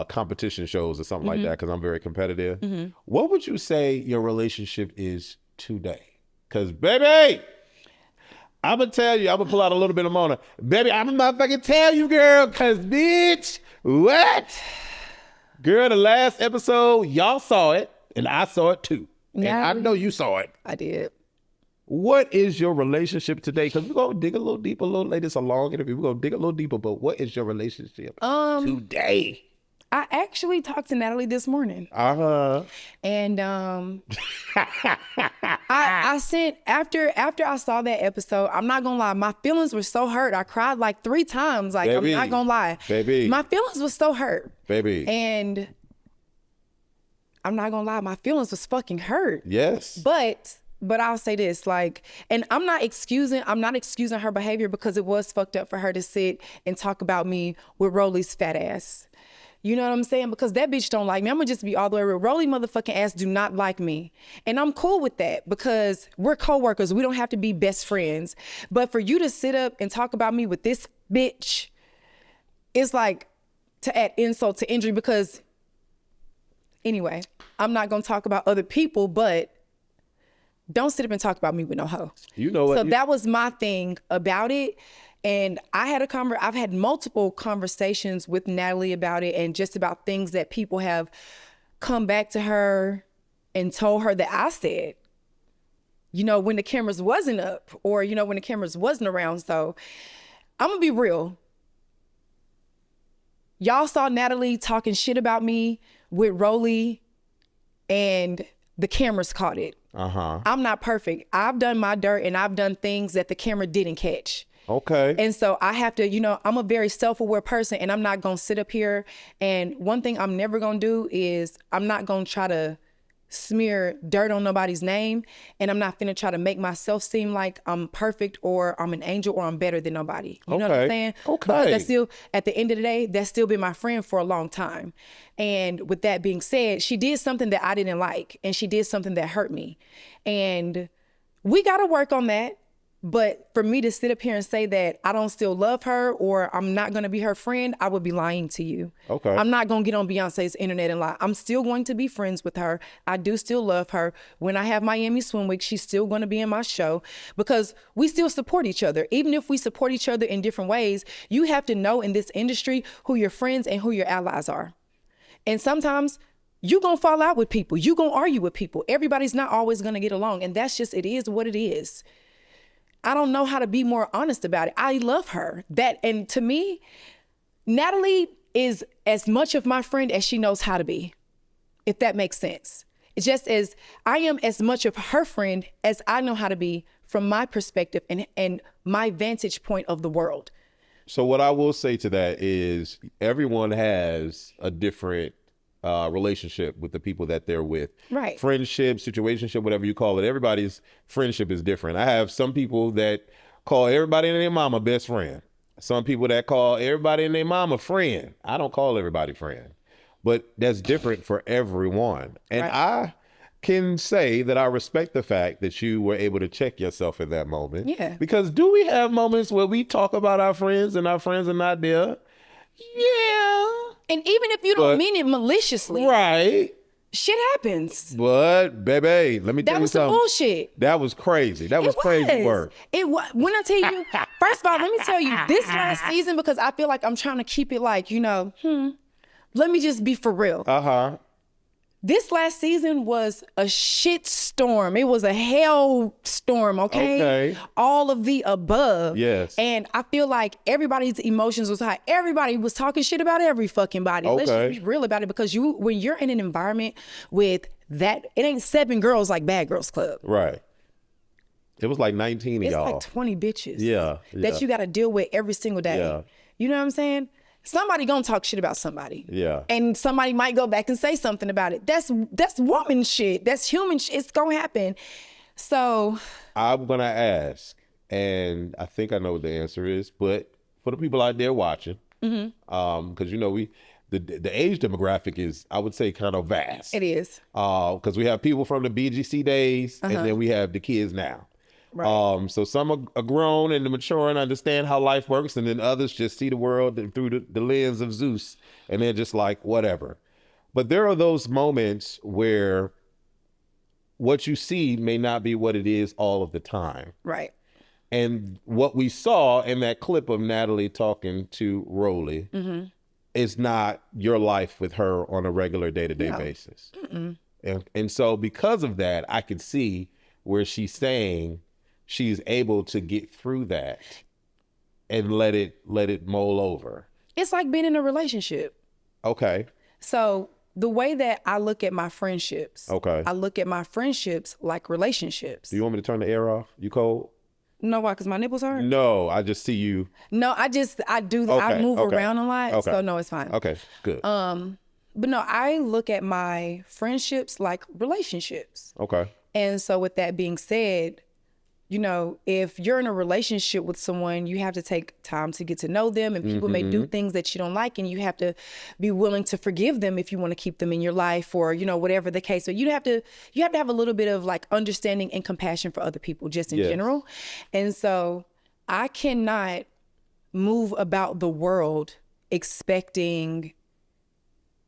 competition shows or something like that, because I'm very competitive. What would you say your relationship is today? Because, baby, I'm going to tell you, I'm going to pull out a little bit of Mona. Baby, I'm going to motherfucking tell you, girl, because, bitch, what? Girl, the last episode, y'all saw it, and I saw it too. And I know you saw it. I did. What is your relationship today? Because we're going to dig a little deeper, it's a long interview. We're going to dig a little deeper, but what is your relationship today? I actually talked to Natalie this morning. And I sent, after I saw that episode, I'm not gonna lie, my feelings were so hurt. I cried like 3 times. Like, baby, I'm not gonna lie. Baby. My feelings was so hurt. Baby. And I'm not gonna lie, my feelings was fucking hurt. Yes. But I'll say this, like, and I'm not excusing her behavior, because it was fucked up for her to sit and talk about me with ROLIE's fat ass. You know what I'm saying? Because that bitch don't like me. I'm gonna just be all the way real. ROLIE motherfucking ass do not like me. And I'm cool with that, because we're co-workers. We don't have to be best friends. But for you to sit up and talk about me with this bitch, it's like to add insult to injury, because anyway, I'm not gonna talk about other people, but don't sit up and talk about me with no hoe. You know what? So that was my thing about it. And I've had multiple conversations with Natalie about it, and just about things that people have come back to her and told her that I said, you know, when the cameras wasn't up, or, you know, when the cameras wasn't around. So I'm gonna be real. Y'all saw Natalie talking shit about me with ROLIE, and the cameras caught it. I'm not perfect. I've done my dirt, and I've done things that the camera didn't catch. Okay. And so I have to, you know, I'm a very self-aware person, and I'm not going to sit up here. And one thing I'm never going to do is I'm not going to try to smear dirt on nobody's name. And I'm not finna try to make myself seem like I'm perfect or I'm an angel or I'm better than nobody. You know what I'm saying? Okay. Because that's still, at the end of the day, that's still been my friend for a long time. And with that being said, she did something that I didn't like, and she did something that hurt me. And we got to work on that. But for me to sit up here and say that I don't still love her or I'm not going to be her friend, I would be lying to you. Okay. I'm not going to get on Beyonce's internet and lie. I'm still going to be friends with her. I do still love her. When I have Miami Swim Week, she's still going to be in my show because we still support each other. Even if we support each other in different ways, you have to know in this industry who your friends and who your allies are. And sometimes you're going to fall out with people. You're going to argue with people. Everybody's not always going to get along. And that's just, it is what it is. I don't know how to be more honest about it. I love her. And to me, Natalie is as much of my friend as she knows how to be, if that makes sense. It's just as I am as much of her friend as I know how to be from my perspective and my vantage point of the world. So what I will say to that is everyone has a different relationship with the people that they're with. Right. Friendship, situationship, whatever you call it. Everybody's friendship is different. I have some people that call everybody and their mama best friend. Some people that call everybody and their mama friend. I don't call everybody friend. But that's different for everyone. And Right. I can say that I respect the fact that you were able to check yourself in that moment. Yeah. Because do we have moments where we talk about our friends and our friends are not there? Yeah. And even if you don't mean it maliciously, Right. shit happens. But, baby, let me tell That you was some something. bullshit. That was crazy. That was crazy work. It was. When I tell you, first of all, let me tell you, this last season, because I feel like I'm trying to keep it like, you know, let me just be for real. Uh-huh. This last season was a shit storm. It was a hell storm, okay? All of the above. Yes. And I feel like everybody's emotions was high. Everybody was talking shit about every fucking body. Let's Okay. just be real about it, because when you're in an environment with that, it ain't 7 girls like Bad Girls Club. Right. It was like 19 of It's y'all. like 20 bitches. Yeah. That you got to deal with every single day. Yeah. You know what I'm saying? Somebody gonna talk shit about somebody. Yeah. And somebody might go back and say something about it. That's woman shit. That's human shit. It's gonna happen. So I'm going to ask, and I think I know what the answer is, but for the people out there watching, because, you know, the age demographic is, I would say, kind of vast. it is. Because we have people from the BGC days, and then we have the kids now. Right. So some are grown and mature and understand how life works, and then others just see the world through the lens of Zeus, and they're just like, whatever. But there are those moments where what you see may not be what it is all of the time. Right. And what we saw in that clip of Natalie talking to ROLIE is not your life with her on a regular day-to-day basis. And so because of that, I could see where she's saying she's able to get through that and let it mull over. It's like being in a relationship. Okay. So the way that I look at my friendships, Okay. I look at my friendships like relationships. Do you want me to turn the air off? You cold? No, why? Because my nipples hurt? No, I just see you. No, I move around a lot. Okay. So no, it's fine. Okay, good. But no, I look at my friendships like relationships. Okay. And so with that being said, you know, if you're in a relationship with someone, you have to take time to get to know them, and people may do things that you don't like, and you have to be willing to forgive them if you want to keep them in your life, or, you know, whatever the case. So you have to have a little bit of like understanding and compassion for other people just in general. And so I cannot move about the world expecting,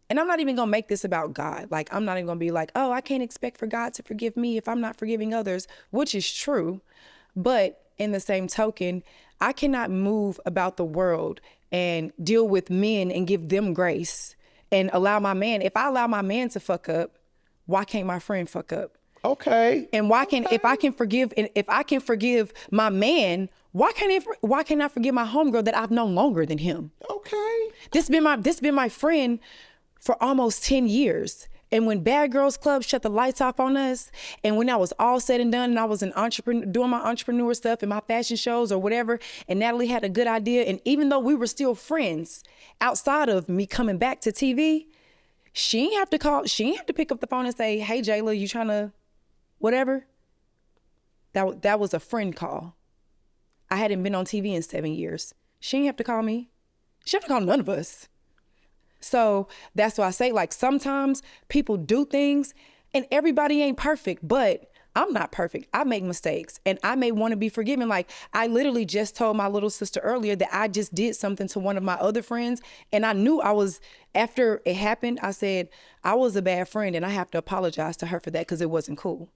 and I'm not even gonna make this about God. Like, I'm not even gonna be like, oh, I can't expect for God to forgive me if I'm not forgiving others, which is true. But in the same token, I cannot move about the world and deal with men and give them grace and allow my man. If I allow my man to fuck up, why can't my friend fuck up? Okay. And if I can forgive my man, why can't I forgive my homegirl that I've known longer than him? Okay. This been my friend for almost 10 years. And when Bad Girls Club shut the lights off on us, and when I was all said and done and I was an entrepreneur, doing my entrepreneur stuff and my fashion shows or whatever, and Natalie had a good idea, and even though we were still friends outside of me coming back to TV, she didn't have to call, she didn't have to pick up the phone and say, hey, Jayla, you trying to whatever? That was a friend call. I hadn't been on TV in 7 years. She didn't have to call me. She didn't have to call none of us. So that's why I say, like, sometimes people do things and everybody ain't perfect, but I'm not perfect. I make mistakes and I may want to be forgiven. Like, I literally just told my little sister earlier that I just did something to one of my other friends, and I knew after it happened, I said, I was a bad friend and I have to apologize to her for that because it wasn't cool.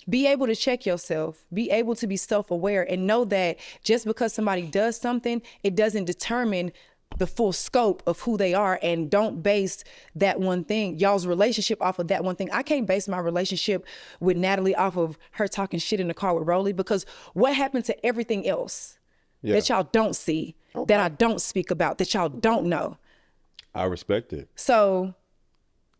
Be able to check yourself, be able to be self-aware, and know that just because somebody does something, it doesn't determine the full scope of who they are, and don't base that one thing, y'all's relationship, off of that one thing. I can't base my relationship with Natalie off of her talking shit in the car with ROLIE, because what happened to everything else that y'all don't see, that I don't speak about, that y'all don't know? I respect it. So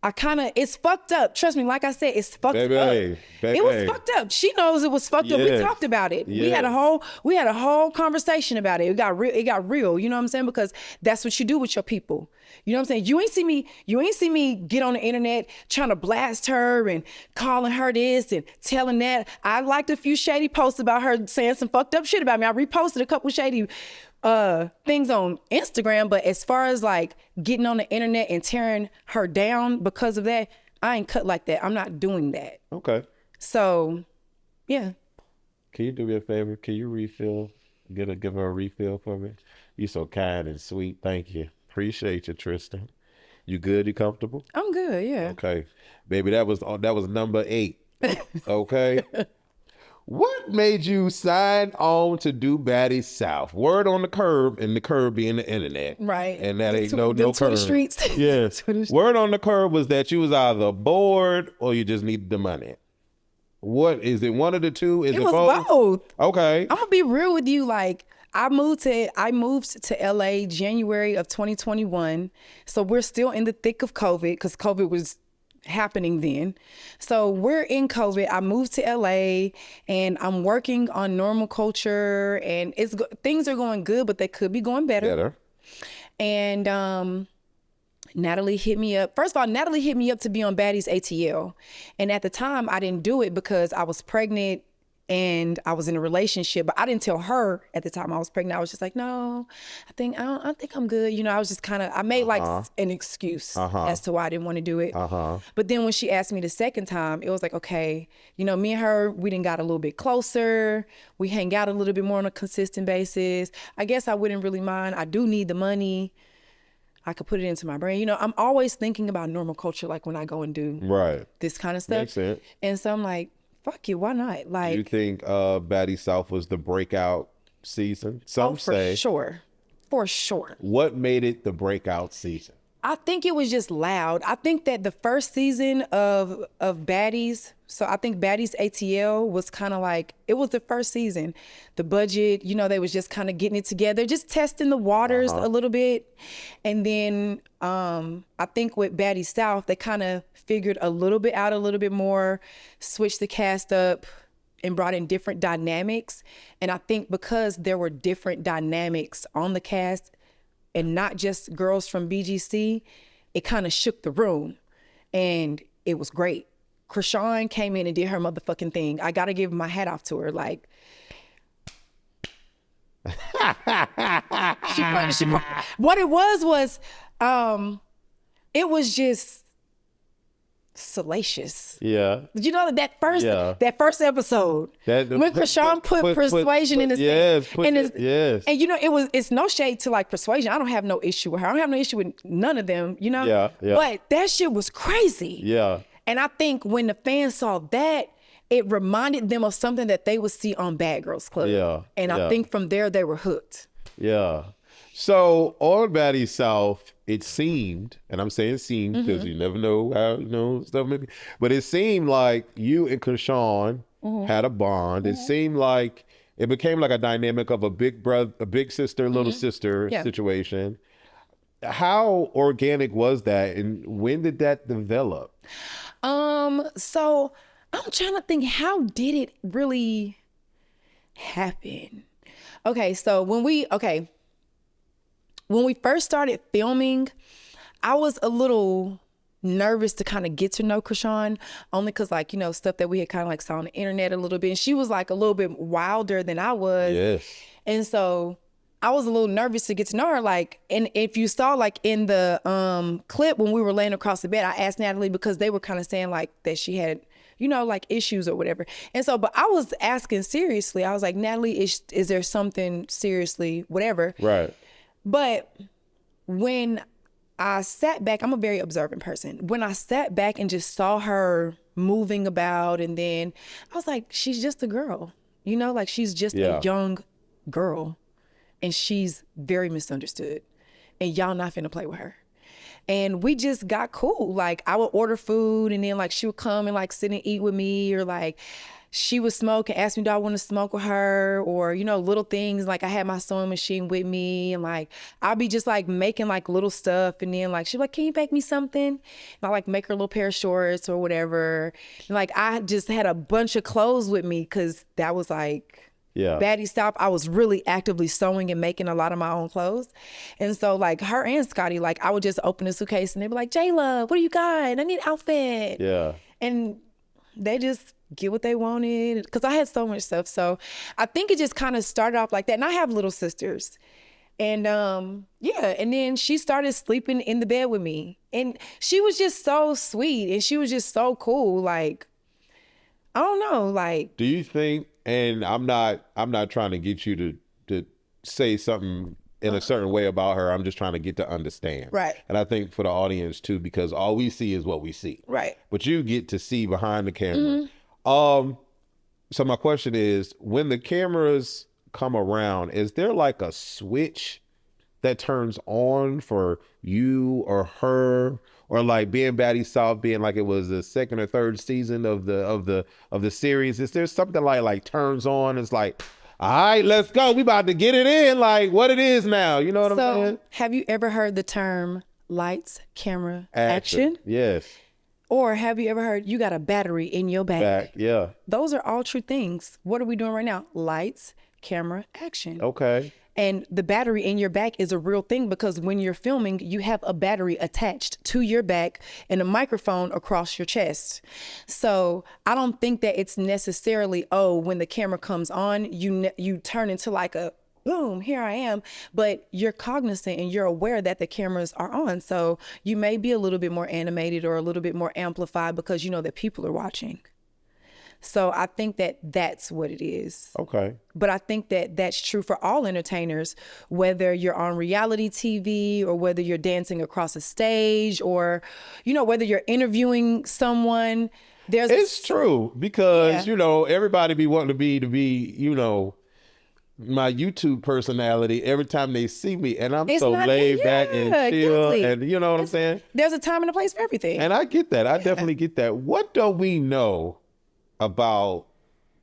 it's fucked up. Trust me, like I said, it's fucked up. It was fucked up. She knows it was fucked up. We talked about it. We had a whole conversation about it. It got real, you know what I'm saying? Because that's what you do with your people. You know what I'm saying? You ain't see me get on the internet trying to blast her and calling her this and telling that. I liked a few shady posts about her saying some fucked up shit about me. I reposted a couple shady things on Instagram, but as far as like getting on the internet and tearing her down because of that, I ain't cut like that. I'm not doing that. Okay. So, yeah. Can you do me a favor? Can you refill? Give her a refill for me? You so kind and sweet. Thank you. Appreciate you, Tristan. You good? You comfortable? I'm good. Yeah. Okay, baby. That was number 8. Okay. What made you sign on to do Baddies South? Word on the curb, and the curb being the internet. Right. And that ain't no Twitter curb. streets. Yes. Word on the curb was that you was either bored or you just needed the money. What is it? One of the two? Is it was both. Okay. I'm gonna be real with you. Like, I moved to LA January of 2021. So we're still in the thick of COVID, because COVID was happening then. So we're in COVID. I moved to LA and I'm working on normal culture, and things are going good, but they could be going better. And Natalie hit me up. First of all, Natalie hit me up to be on Baddies ATL. And at the time I didn't do it because I was pregnant and I was in a relationship, but I didn't tell her at the time I was pregnant. I was just like, no, I think I'm good. You know, I was just I made like an excuse as to why I didn't want to do it. But then when she asked me the second time, it was like, okay, you know, me and her, we done got a little bit closer. We hang out a little bit more on a consistent basis. I guess I wouldn't really mind. I do need the money. I could put it into my brain. You know, I'm always thinking about normal culture, like when I go and do this kind of stuff. Makes sense. And so I'm like, fuck you, why not? Like, you think Baddies South was the breakout season? Some say. For sure. What made it the breakout season? I think it was just loud. I think that the first season of Baddies, so I think Baddies ATL was kind of like, it was the first season. The budget, you know, they was just kind of getting it together, just testing the waters a little bit. And then I think with Baddies South, they kind of figured a little bit out, a little bit more, switched the cast up and brought in different dynamics. And I think because there were different dynamics on the cast, and not just girls from BGC, it kind of shook the room, and it was great. Krishan came in and did her motherfucking thing. I gotta give my hat off to her. Like, what it was, it was just salacious. Yeah. Did you know that first episode, when Krishan put persuasion in his and you know, it's no shade to like persuasion. I don't have no issue with her. I don't have no issue with none of them, you know? Yeah. But that shit was crazy. Yeah. And I think when the fans saw that, it reminded them of something that they would see on Bad Girls Club. Yeah. And I think from there they were hooked. Yeah. So on Baddies South, it seemed, and I'm saying seemed because you never know how, you know, stuff maybe, but it seemed like you and Krishan had a bond. It seemed like it became like a dynamic of a big brother, a big sister, little sister situation. How organic was that, and when did that develop? So I'm trying to think, how did it really happen? Okay, so when we first started filming, I was a little nervous to kind of get to know Krishan, only because, like, you know, stuff that we had kind of like saw on the internet a little bit. And she was like a little bit wilder than I was. Yes. And so I was a little nervous to get to know her. Like, and if you saw like in the clip when we were laying across the bed, I asked Natalie, because they were kind of saying like that she had, you know, like issues or whatever. And so, but I was asking seriously. I was like, Natalie, is there something seriously, whatever? Right. But when I sat back, I'm a very observant person. When I sat back and just saw her moving about, and then I was like, she's just a girl, you know, like she's just a young girl, and she's very misunderstood, and y'all not finna play with her. And we just got cool. Like, I would order food, and then like she would come and like sit and eat with me, or like she would smoke and ask me, do I want to smoke with her? Or, you know, little things. Like, I had my sewing machine with me, and like I'll be just like making like little stuff, and then like she'd be like, can you make me something? And I like make her a little pair of shorts or whatever. And like I just had a bunch of clothes with me, because that was like Baddies stop. I was really actively sewing and making a lot of my own clothes. And so like her and Scotty, like I would just open a suitcase and they'd be like, Jayla, what do you got? I need an outfit. Yeah. And they just get what they wanted, because I had so much stuff. So I think it just kind of started off like that. And I have little sisters. And and then she started sleeping in the bed with me. And she was just so sweet, and she was just so cool. Like, I don't know, like, do you think, and I'm not trying to get you to say something in a certain way about her. I'm just trying to get to understand. Right. And I think for the audience too, because all we see is what we see. Right. But you get to see behind the camera. So my question is, when the cameras come around, is there like a switch that turns on for you or her, or like being Baddies South being like it was the second or third season of the series? Is there something like turns on? It's like, all right, let's go. We about to get it in, like what it is now. You know what I'm saying? Have you ever heard the term lights, camera, action? Yes. Or have you ever heard you got a battery in your back? Yeah. Those are all true things. What are we doing right now? Lights, camera, action. Okay. And the battery in your back is a real thing, because when you're filming, you have a battery attached to your back and a microphone across your chest. So I don't think that it's necessarily, when the camera comes on, you turn into like a boom, here I am. But you're cognizant and you're aware that the cameras are on. So you may be a little bit more animated or a little bit more amplified, because you know that people are watching. So I think that that's what it is. Okay. But I think that that's true for all entertainers, whether you're on reality TV or whether you're dancing across a stage, or, you know, whether you're interviewing someone. It's true, because, you know, everybody be wanting to be, you know, my YouTube personality every time they see me, and I'm so laid back and chill, exactly. And you know what I'm saying? There's a time and a place for everything. And I get that. I definitely get that. What don't we know about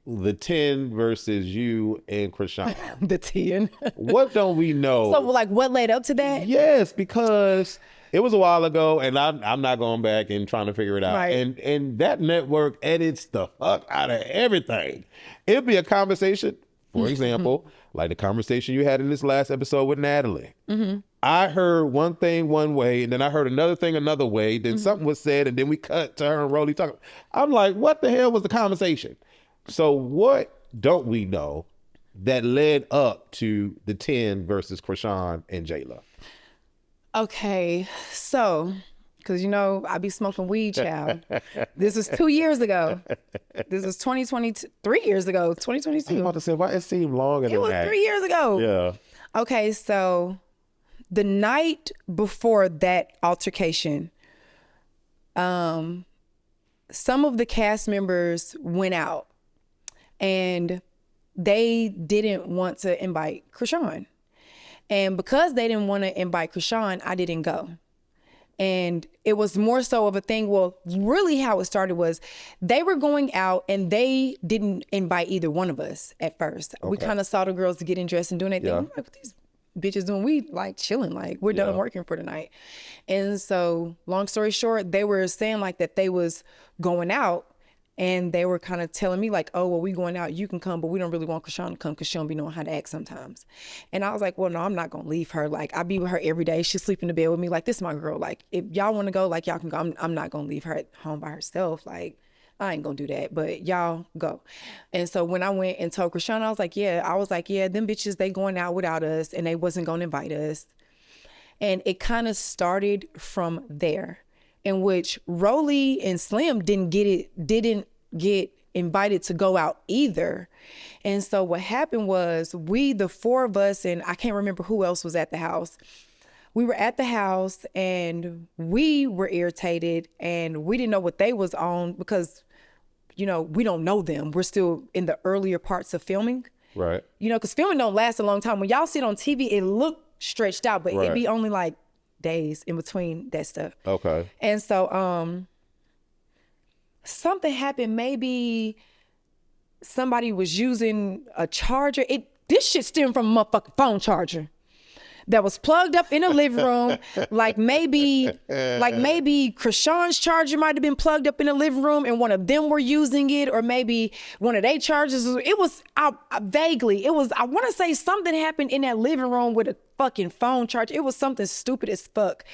the 10 versus you and Krishan? The 10. What don't we know? So like what led up to that? Yes, because it was a while ago, and I'm not going back and trying to figure it out. Right. And that network edits the fuck out of everything. It'll be a conversation, for example, like the conversation you had in this last episode with Natalie. Mm-hmm. I heard one thing one way, and then I heard another thing another way. Then something was said, and then we cut to her and ROLIE talking. I'm like, what the hell was the conversation? So what don't we know that led up to the 10 versus Krishan and Jayla? Okay, so, because you know, I be smoking weed, child. This was 2 years ago. This was 2022, 3 years ago, 2022. I'm about to say, why it seemed longer than that? It was 3 years ago. Yeah. Okay, so the night before that altercation, some of the cast members went out, and they didn't want to invite Krishan. And because they didn't want to invite Krishan, I didn't go. And it was more so of a thing, well, really how it started was they were going out and they didn't invite either one of us at first. Okay. We kind of saw the girls getting dressed and doing their thing. I'm like, these bitches doing? We like chilling, like we're done working for the night. And so long story short, they were saying like that they was going out, and they were kind of telling me like, oh, well, we going out, you can come, but we don't really want Krishan to come because she don't be knowing how to act sometimes. And I was like, well, no, I'm not gonna leave her. Like, I be with her every day. She sleep in the bed with me. Like, this is my girl. Like, if y'all want to go, like, y'all can go. I'm not gonna leave her at home by herself. Like, I ain't gonna do that, but y'all go. And so when I went and told Krishan, I was like, yeah, them bitches, they going out without us, and they wasn't gonna invite us. And it kind of started from there, in which ROLIE and Slim didn't get invited to go out either. And so what happened was, the four of us, and I can't remember who else was at the house. We were at the house and we were irritated, and we didn't know what they was on because, we don't know them. We're still in the earlier parts of filming. Right. Because filming don't last a long time. When y'all see it on TV, it look stretched out, but it be only like days in between that stuff. Okay. And so something happened. Maybe somebody was using a charger. This shit stemmed from a motherfucking phone charger that was plugged up in a living room. like maybe Krishan's charger might have been plugged up in the living room and one of them were using it, or maybe one of their chargers. It was vaguely. I want to say something happened in that living room with a fucking phone charger. It was something stupid as fuck,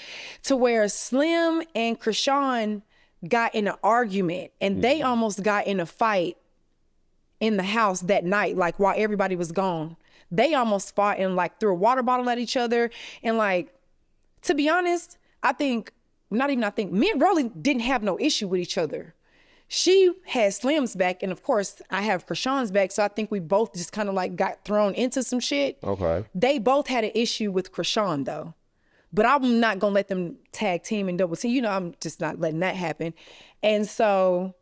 to where Slim and Krishan got in an argument, and they almost got in a fight in the house that night, like while everybody was gone. They almost fought and like threw a water bottle at each other. And like, to be honest, me and ROLIE didn't have no issue with each other. She had Slim's back, and of course I have Krishan's back. So I think we both just kind of like got thrown into some shit. Okay. They both had an issue with Krishan though. But I'm not gonna let them tag team and double team. I'm just not letting that happen. And so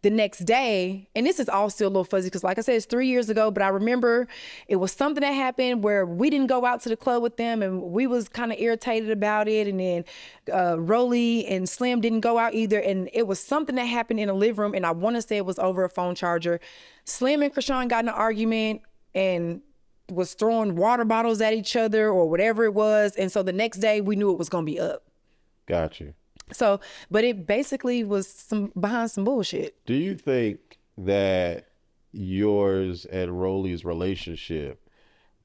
the next day, and this is all still a little fuzzy because like I said, it's 3 years ago, but I remember it was something that happened where we didn't go out to the club with them, and we was kind of irritated about it. And then ROLIE and Slim didn't go out either. And it was something that happened in a living room, and I want to say it was over a phone charger. Slim and Krishan got in an argument and was throwing water bottles at each other or whatever it was. And so the next day we knew it was gonna be up. Got you. So, but it basically was behind some bullshit. Do you think that yours and ROLIE's relationship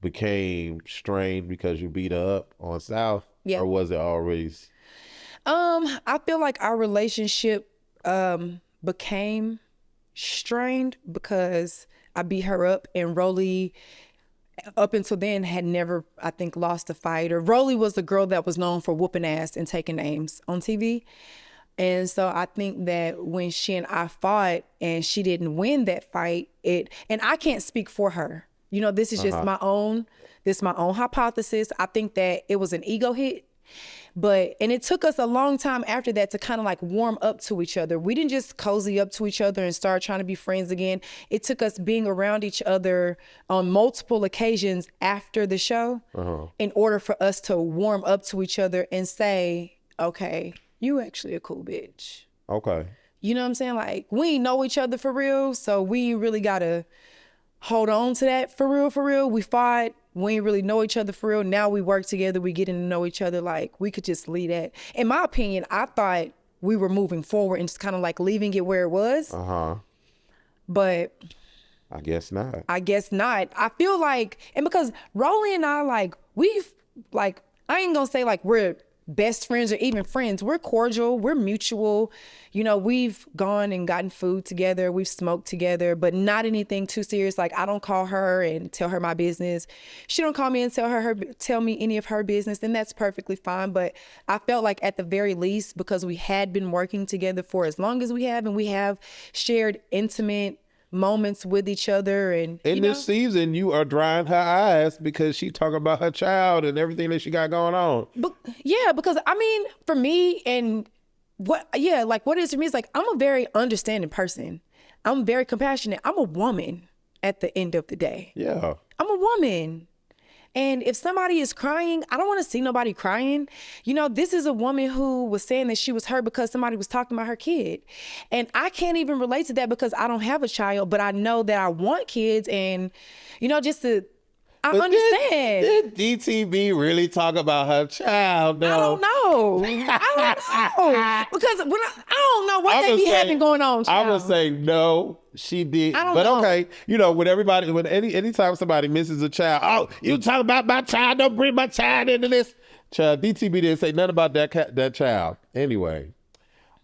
became strained because you beat her up on South? Yeah. Or was it always? I feel like our relationship became strained because I beat her up, and ROLIE up until then had never, I think, lost a fight. Or ROLIE was the girl that was known for whooping ass and taking names on TV. And so I think that when she and I fought and she didn't win that fight, and I can't speak for her. This is just my own hypothesis. I think that it was an ego hit. And it took us a long time after that to kind of like warm up to each other. We didn't just cozy up to each other and start trying to be friends again. It took us being around each other on multiple occasions after the show in order for us to warm up to each other and say, okay, you actually a cool bitch. Okay. You know what I'm saying? Like, we know each other for real, so we really gotta hold on to that for real. We fought. We ain't really know each other for real. Now we work together. We getting to know each other. Like, we could just leave that. In my opinion, I thought we were moving forward and just kind of like leaving it where it was. But I guess not. I feel like, and because ROLIE and I, like, I ain't gonna say like we're best friends or even friends. We're cordial. We're mutual. We've gone and gotten food together. We've smoked together, but not anything too serious. Like, I don't call her and tell her my business. She don't call me and tell me any of her business, and that's perfectly fine. But I felt like at the very least, because we had been working together for as long as we have, and we have shared intimate moments with each other, and in this season you are drying her eyes because she talking about her child and everything that she got going on. Because I mean, for me, and what it is for me is like, I'm a very understanding person. I'm very compassionate. I'm a woman at the end of the day. Yeah. I'm a woman. And if somebody is crying, I don't want to see nobody crying. This is a woman who was saying that she was hurt because somebody was talking about her kid. And I can't even relate to that because I don't have a child, but I know that I want kids, and, just to I But understand. Did DTB really talk about her child? I don't know. Because when I don't know what they be having going on. I'm gonna child. say no, she did. I don't But know. okay, when anytime somebody misses a child, oh, you talk about my child, don't bring my child into this. Child, DTB didn't say nothing about that child. Anyway,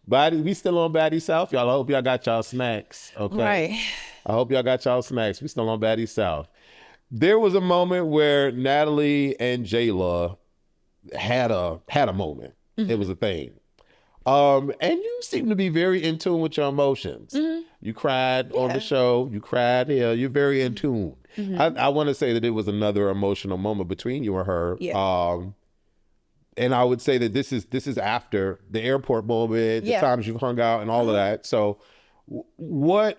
we still on Baddies South, y'all. I hope y'all got y'all snacks. Okay. Right. I hope y'all got y'all snacks. We still on Baddies South. There was a moment where Natalie and Jayla had a moment. It was a thing. And you seem to be very in tune with your emotions. You cried on the show. You cried here. You're very in tune. I want to say that it was another emotional moment between you and her. Yeah. And I would say that this is after the airport moment, the times you've hung out and all of that. So what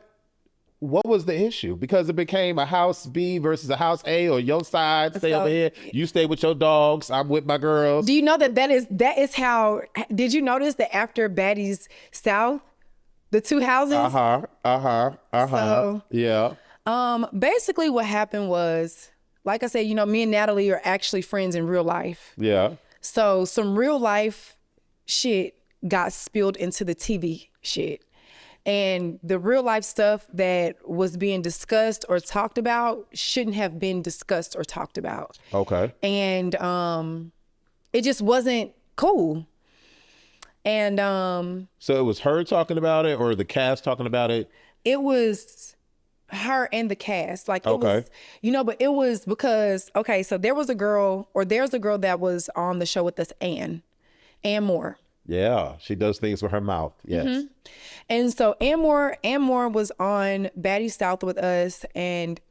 was the issue? Because it became a house B versus a house A, or your side stay over here. You stay with your dogs. I'm with my girls. Do you know that is how, did you notice that after Baddies South, the two houses? So, Yeah. basically what happened was, like I said, me and Natalie are actually friends in real life. Yeah. So some real life shit got spilled into the TV shit. And the real life stuff that was being discussed or talked about shouldn't have been discussed or talked about. Okay. And it just wasn't cool. And so it was her talking about it, or the cast talking about it? It was her and the cast. Like, it was, but it was because, so there's a girl that was on the show with us, Ann Moore. Yeah, she does things with her mouth. Yes. And so Ann Moore was on Baddies South with us, and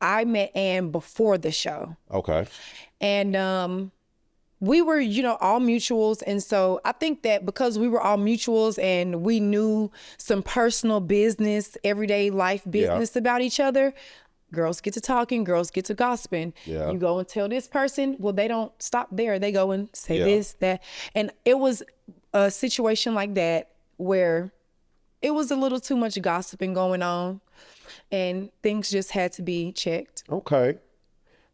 I met Ann before the show. Okay. And we were, all mutuals. And so I think that because we were all mutuals and we knew some personal business, everyday life business about each other, girls get to talking, girls get to gossiping. Yeah. You go and tell this person, well, they don't stop there. They go and say this, that. And it was a situation like that where it was a little too much gossiping going on, and things just had to be checked. Okay.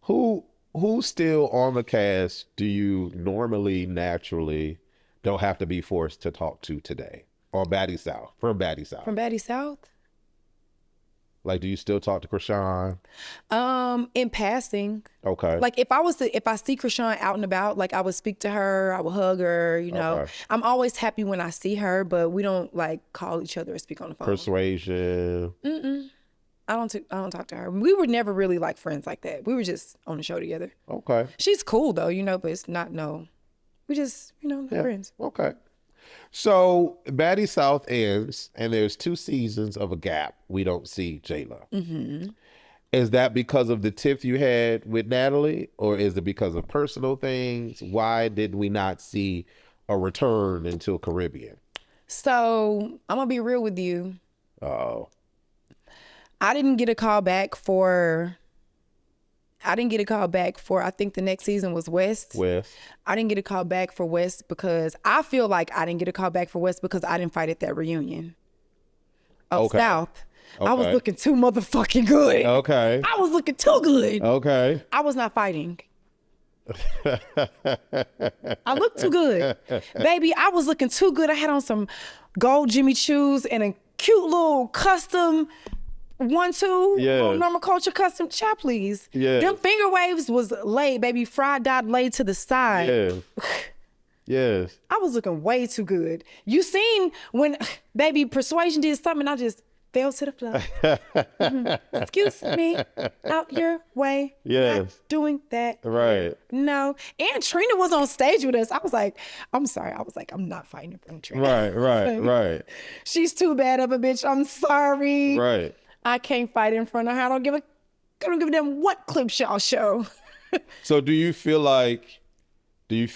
Who's still on the cast do you normally, naturally don't have to be forced to talk to today? Or Baddies South, from Baddies South? From Baddies South? Like, do you still talk to Krishan? In passing. Okay. Like, if I see Krishan out and about, like, I would speak to her, I would hug her, Okay. I'm always happy when I see her, but we don't like call each other or speak on the phone. Persuasion. I don't talk to her. We were never really like friends like that. We were just on the show together. Okay. She's cool though, but it's not we just, friends. Okay. So Baddies South ends, and there's 2 seasons of a gap. We don't see Jayla. Is that because of the tiff you had with Natalie, or is it because of personal things? Why did we not see a return until Caribbean? So I'm gonna be real with you. Oh. I didn't get a call back for, I think the next season was West. I didn't get a call back for West because I feel like I didn't get a call back for West because I didn't fight at that reunion. South. I was looking too motherfucking good. Okay. I was looking too good. Okay. I was not fighting. I looked too good. Baby, I was looking too good. I had on some gold Jimmy Choos and a cute little custom 1-2 normal culture custom chop, please. Yeah. Them finger waves was laid, baby, fried dot laid to the side. Yeah. Yes. I was looking way too good. You seen when baby Persuasion did something, I just fell to the floor. Excuse me, out your way. Yes. Not doing that. Right. No. And Trina was on stage with us. I was like, I'm sorry. I was like, I'm not fighting in front of Trina. Right. She's too bad of a bitch. I'm sorry. Right. I can't fight in front of her. I don't give a damn what clips y'all show. So do you feel like the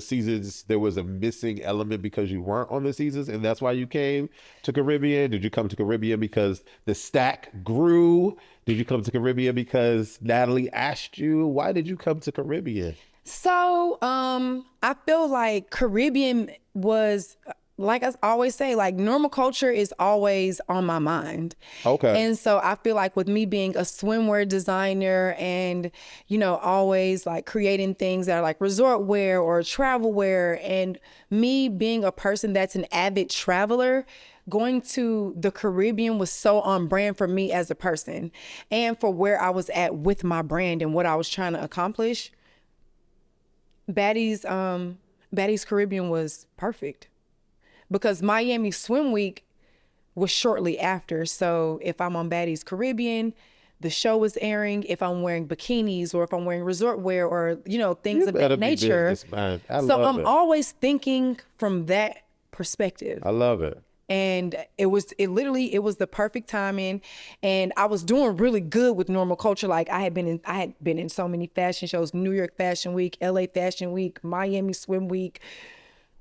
seasons, there was a missing element because you weren't on the seasons, and that's why you came to Caribbean? Did you come to Caribbean because the stack grew? Did you come to Caribbean because Natalie asked you? Why did you come to Caribbean? So I feel like Caribbean was like I always say, like normal culture is always on my mind. Okay. And so I feel like with me being a swimwear designer and, you know, always like creating things that are like resort wear or travel wear, and me being a person that's an avid traveler, going to the Caribbean was so on brand for me as a person and for where I was at with my brand and what I was trying to accomplish. Baddies Caribbean was perfect. Because Miami Swim Week was shortly after. So if I'm on Baddies Caribbean, the show is airing. If I'm wearing bikinis or if I'm wearing resort wear or, you know, things of that nature. So I'm always thinking from that perspective. I love it. And it was the perfect timing. And I was doing really good with normal culture. Like I had been in so many fashion shows, New York Fashion Week, LA Fashion Week, Miami Swim Week,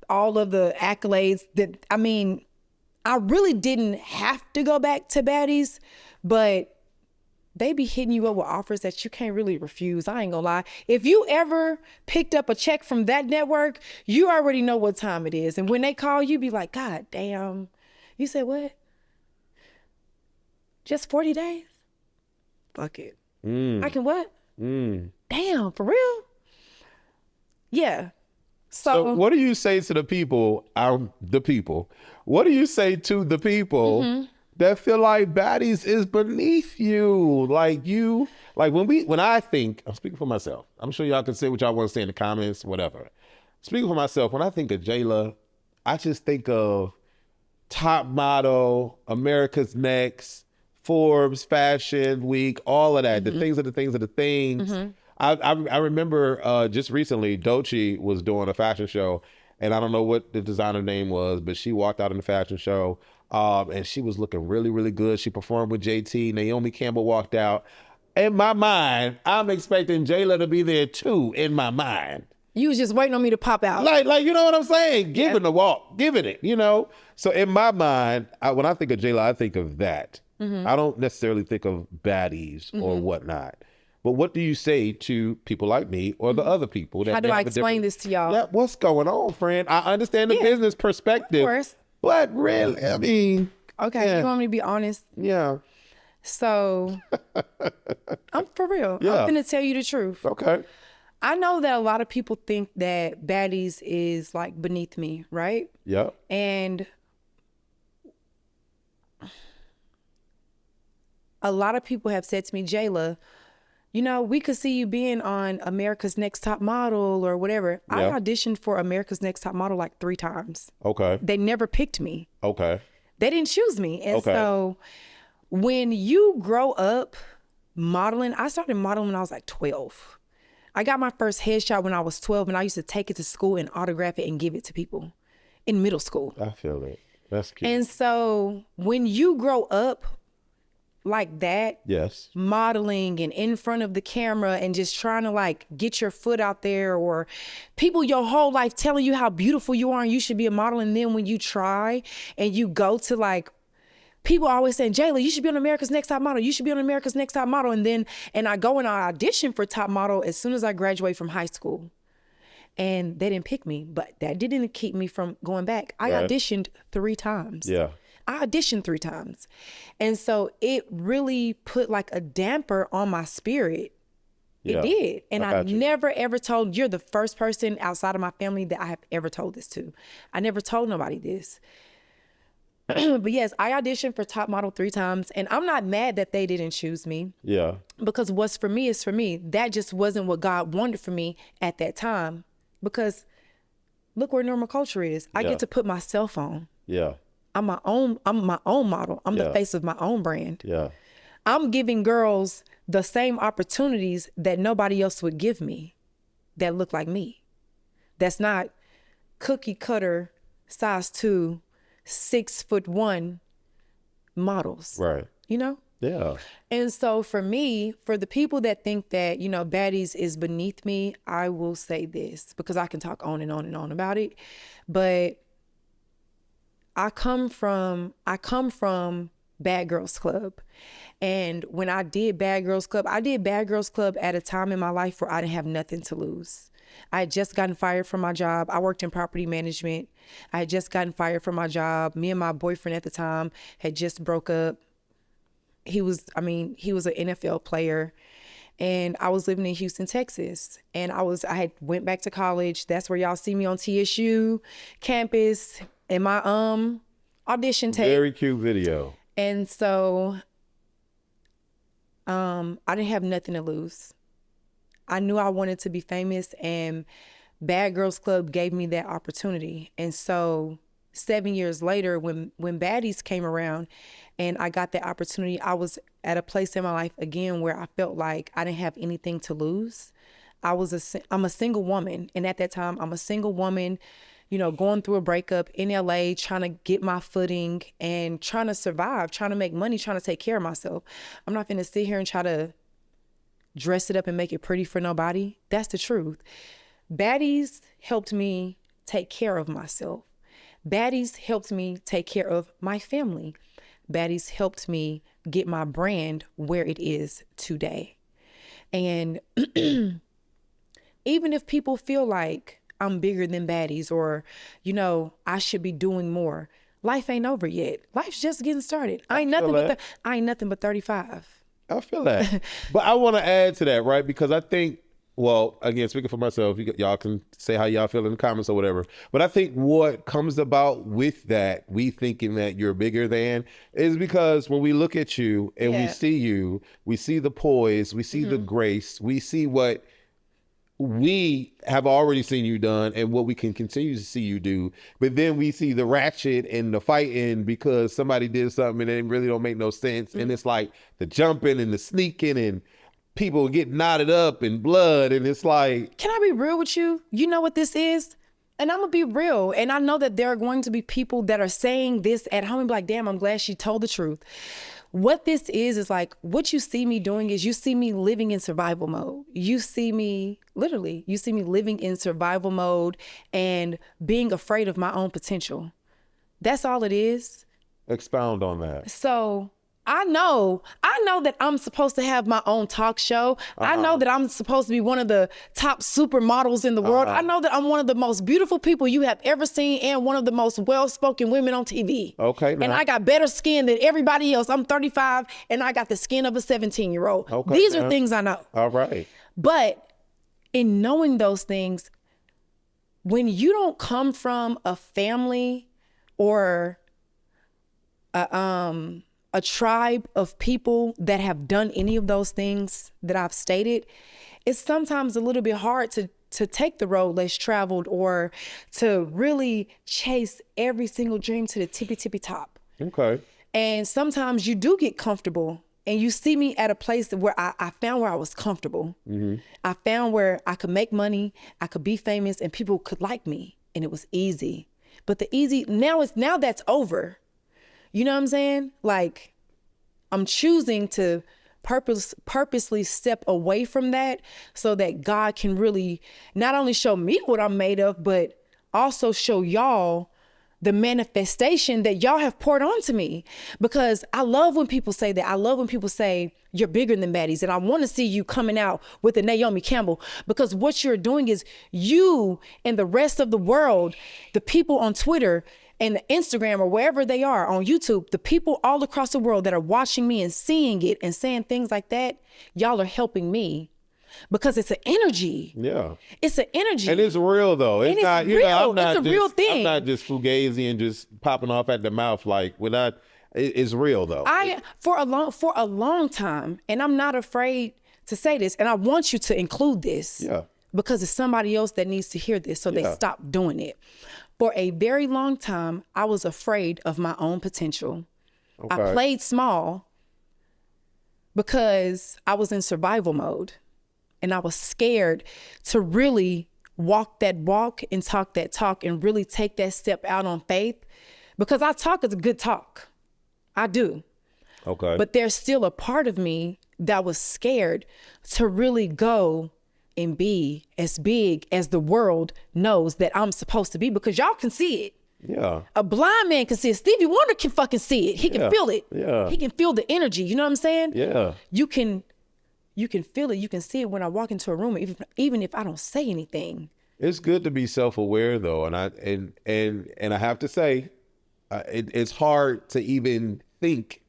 all of the accolades that, I mean, I really didn't have to go back to Baddies, but they be hitting you up with offers that you can't really refuse. I ain't gonna lie. If you ever picked up a check from that network, you already know what time it is. And when they call you, be like, God damn. You said what? Just 40 days? Fuck it. I can what? Damn, for real? Yeah. So what do you say to the people, what do you say to the people that feel like Baddies is beneath you? Like when I think, I'm speaking for myself. I'm sure y'all can say what y'all want to say in the comments, whatever. Speaking for myself, when I think of Jayla, I just think of Top Model, America's Next, Forbes, Fashion Week, all of that. The things are the things are the things. I remember just recently, Dolce was doing a fashion show, and I don't know what the designer name was, but she walked out in the fashion show, and she was looking really, really good. She performed with JT. Naomi Campbell walked out. In my mind, I'm expecting Jayla to be there too, in my mind. You was just waiting on me to pop out. Like you know what I'm saying? Giving the walk, giving it, you know? So in my mind, when I think of Jayla, I think of that. I don't necessarily think of Baddies or whatnot. But what do you say to people like me or the other people? How do I explain this to y'all? Yeah, what's going on, friend? I understand the business perspective. Of course. But really, I mean. Okay, you want me to be honest? Yeah. So, I'm for real. Yeah. I'm going to tell you the truth. Okay. I know that a lot of people think that Baddies is like beneath me, right? Yeah. And a lot of people have said to me, Jayla, you know, we could see you being on America's Next Top Model or whatever. Yeah. I auditioned for America's Next Top Model like 3 times. Okay. They never picked me. Okay. They didn't choose me. And Okay. so when you grow up modeling, I started modeling when I was like 12. I got my first headshot when I was 12, and I used to take it to school and autograph it and give it to people in middle school. I feel it. That's cute. And so when you grow up like that, Yes. modeling and in front of the camera and just trying to like get your foot out there, or people your whole life telling you how beautiful you are and you should be a model, and then when you try and you go to like, people are always saying, Jayla, you should be on America's Next Top Model. You should be on America's Next Top Model. And I go and I audition for Top Model as soon as I graduate from high school. And they didn't pick me, but that didn't keep me from going back. I auditioned 3 times. Yeah. I auditioned 3 times. And so it really put like a damper on my spirit. Yeah. It did. And I got you. never ever told, you're the first person outside of my family that I have ever told this to. I never told nobody this. But yes, I auditioned for Top Model 3 times, and I'm not mad that they didn't choose me. Yeah. Because what's for me is for me. That just wasn't what God wanted for me at that time. Because look where normal culture is. I get to put myself on. Yeah. I'm my own model. I'm the Yeah. face of my own brand. Yeah. I'm giving girls the same opportunities that nobody else would give me that look like me. That's not cookie cutter, size 2, 6'1" models. Right. You know? Yeah. And so for me, for the people that think that, you know, Baddies is beneath me, I will say this, because I can talk on and on and on about it. But I come from Bad Girls Club. And when I did Bad Girls Club at a time in my life where I didn't have nothing to lose. I had just gotten fired from my job. I worked in property management. I had just gotten fired from my job. Me and my boyfriend at the time had just broke up. He was an NFL player. And I was living in Houston, Texas. And I had went back to college. That's where y'all see me on TSU campus in my audition tape. Very cute video. And so I didn't have nothing to lose. I knew I wanted to be famous, and Bad Girls Club gave me that opportunity. And so 7 years later, when Baddies came around and I got that opportunity, I was at a place in my life again where I felt like I didn't have anything to lose. I'm a single woman. And at that time, I'm a single woman, you know, going through a breakup in LA, trying to get my footing and trying to survive, trying to make money, trying to take care of myself. I'm not going to sit here and try to dress it up and make it pretty for nobody. That's the truth. Baddies helped me take care of myself. Baddies helped me take care of my family. Baddies helped me get my brand where it is today. And even if people feel like I'm bigger than Baddies, or, you know, I should be doing more, life ain't over yet. Life's just getting started. I ain't nothing but 35. I feel that. But I want to add to that, right? Because I think, well, again, speaking for myself, y'all can say how y'all feel in the comments or whatever. But I think what comes about with that, we thinking that you're bigger than, is because when we look at you and we see the poise, we see the grace, we see what we have already seen you done and what we can continue to see you do. But then we see the ratchet and the fighting because somebody did something and it really don't make no sense. And it's like the jumping and the sneaking and people get knotted up in blood. And it's like, can I be real with you? You know what this is? And I'm gonna be real. And I know that there are going to be people that are saying this at home and be like, damn, I'm glad she told the truth. What this is like, what you see me doing is you see me living in survival mode. You see me living in survival mode and being afraid of my own potential. That's all it is. Expound on that. So I know that I'm supposed to have my own talk show. I know that I'm supposed to be one of the top supermodels in the world. I know that I'm one of the most beautiful people you have ever seen and one of the most well-spoken women on TV. Okay. And I got better skin than everybody else. I'm 35 and I got the skin of a 17-year-old. Okay, These are things I know. All right. But in knowing those things, when you don't come from a family or a tribe of people that have done any of those things that I've stated, it's sometimes a little bit hard to take the road less traveled or to really chase every single dream to the tippy top. Okay. And sometimes you do get comfortable and you see me at a place where I found where I was comfortable. I found where I could make money, I could be famous, and people could like me, and it was easy. But now that's over. You know what I'm saying? Like, I'm choosing to purposely step away from that so that God can really not only show me what I'm made of, but also show y'all the manifestation that y'all have poured onto me. Because I love when people say that. I love when people say you're bigger than Baddies. And I want to see you coming out with a Naomi Campbell, because what you're doing is you and the rest of the world, the people on Twitter and Instagram or wherever they are on YouTube, the people all across the world that are watching me and seeing it and saying things like that, y'all are helping me. Because it's an energy. Yeah. It's an energy. And it's real though. It's not, real. I'm not it's a real thing. I'm not just fugazi and just popping off at the mouth. Like it's real though. For a long time, and I'm not afraid to say this, and I want you to include this. Yeah. Because it's somebody else that needs to hear this so they stop doing it. For a very long time, I was afraid of my own potential. Okay. I played small because I was in survival mode. And I was scared to really walk that walk and talk that talk and really take that step out on faith, because I talk is a good talk. I do. Okay. But there's still a part of me that was scared to really go and be as big as the world knows that I'm supposed to be, because y'all can see it. Yeah. A blind man can see it. Stevie Wonder can fucking see it. He can feel it. Yeah. He can feel the energy. You know what I'm saying? Yeah. you can feel it. You can see it when I walk into a room, even if I don't say anything. It's good to be self-aware though. And I have to say, it's hard to even think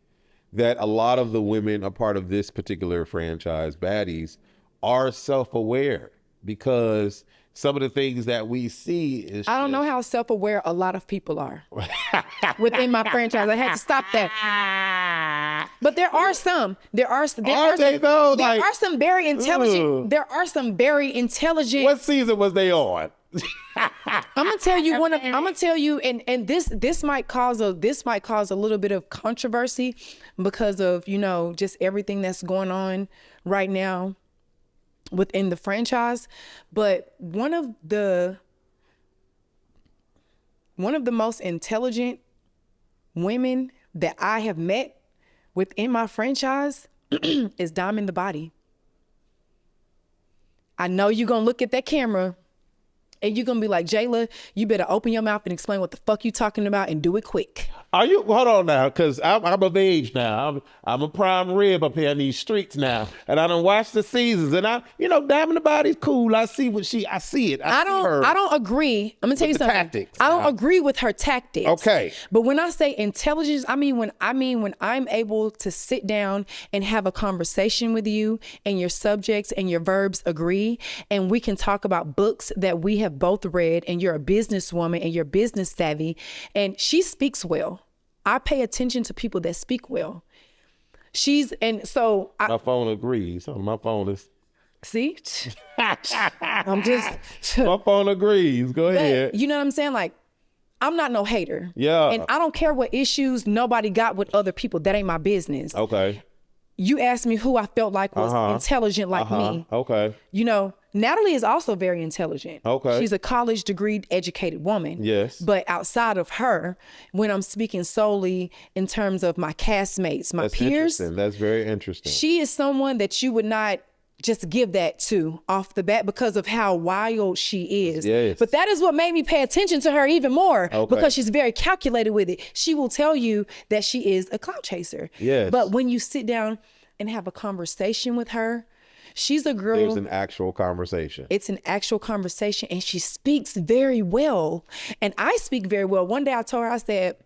that a lot of the women a part of this particular franchise, Baddies, are self-aware, because some of the things that we see is I don't know how self-aware a lot of people are within my franchise. I had to stop that. But there are some. There are some very intelligent. Ugh. There are some very intelligent. What season was they on? I'm gonna tell you I'm gonna tell you, and this might cause a little bit of controversy because of, you know, just everything that's going on right now within the franchise. But one of the most intelligent women that I have met within my franchise is Diamond the Body. I know you're gonna look at that camera and you're gonna be like, Jayla, you better open your mouth and explain what the fuck you talking about, and do it quick. Are you? Hold on now, because I'm of age now. I'm a prime rib up here in these streets now, and I done watched the seasons, and Diamond the Body's cool. I see it. I don't agree. I'm gonna tell you something. Tactics. I don't agree with her tactics. Okay. But when I say intelligence, I mean when I'm able to sit down and have a conversation with you, and your subjects and your verbs agree, and we can talk about books that we have both read, and you're a businesswoman and you're business savvy, and she speaks well. I pay attention to people that speak well. My phone agrees. My phone is. See, I'm just. My phone agrees. Go ahead. You know what I'm saying? Like, I'm not no hater. Yeah. And I don't care what issues nobody got with other people. That ain't my business. Okay. You asked me who I felt like was intelligent like me. Okay. You know, Natalie is also very intelligent. Okay. She's a college degree educated woman. Yes. But outside of her, when I'm speaking solely in terms of my castmates, my peers. That's very interesting. She is someone that you would not just give that to off the bat because of how wild she is. Yes. But that is what made me pay attention to her even more, because she's very calculated with it. She will tell you that she is a clout chaser. Yes. But when you sit down and have a conversation with her, she's a girl. There's an actual conversation. It's an actual conversation, and she speaks very well. And I speak very well. One day I told her, I said,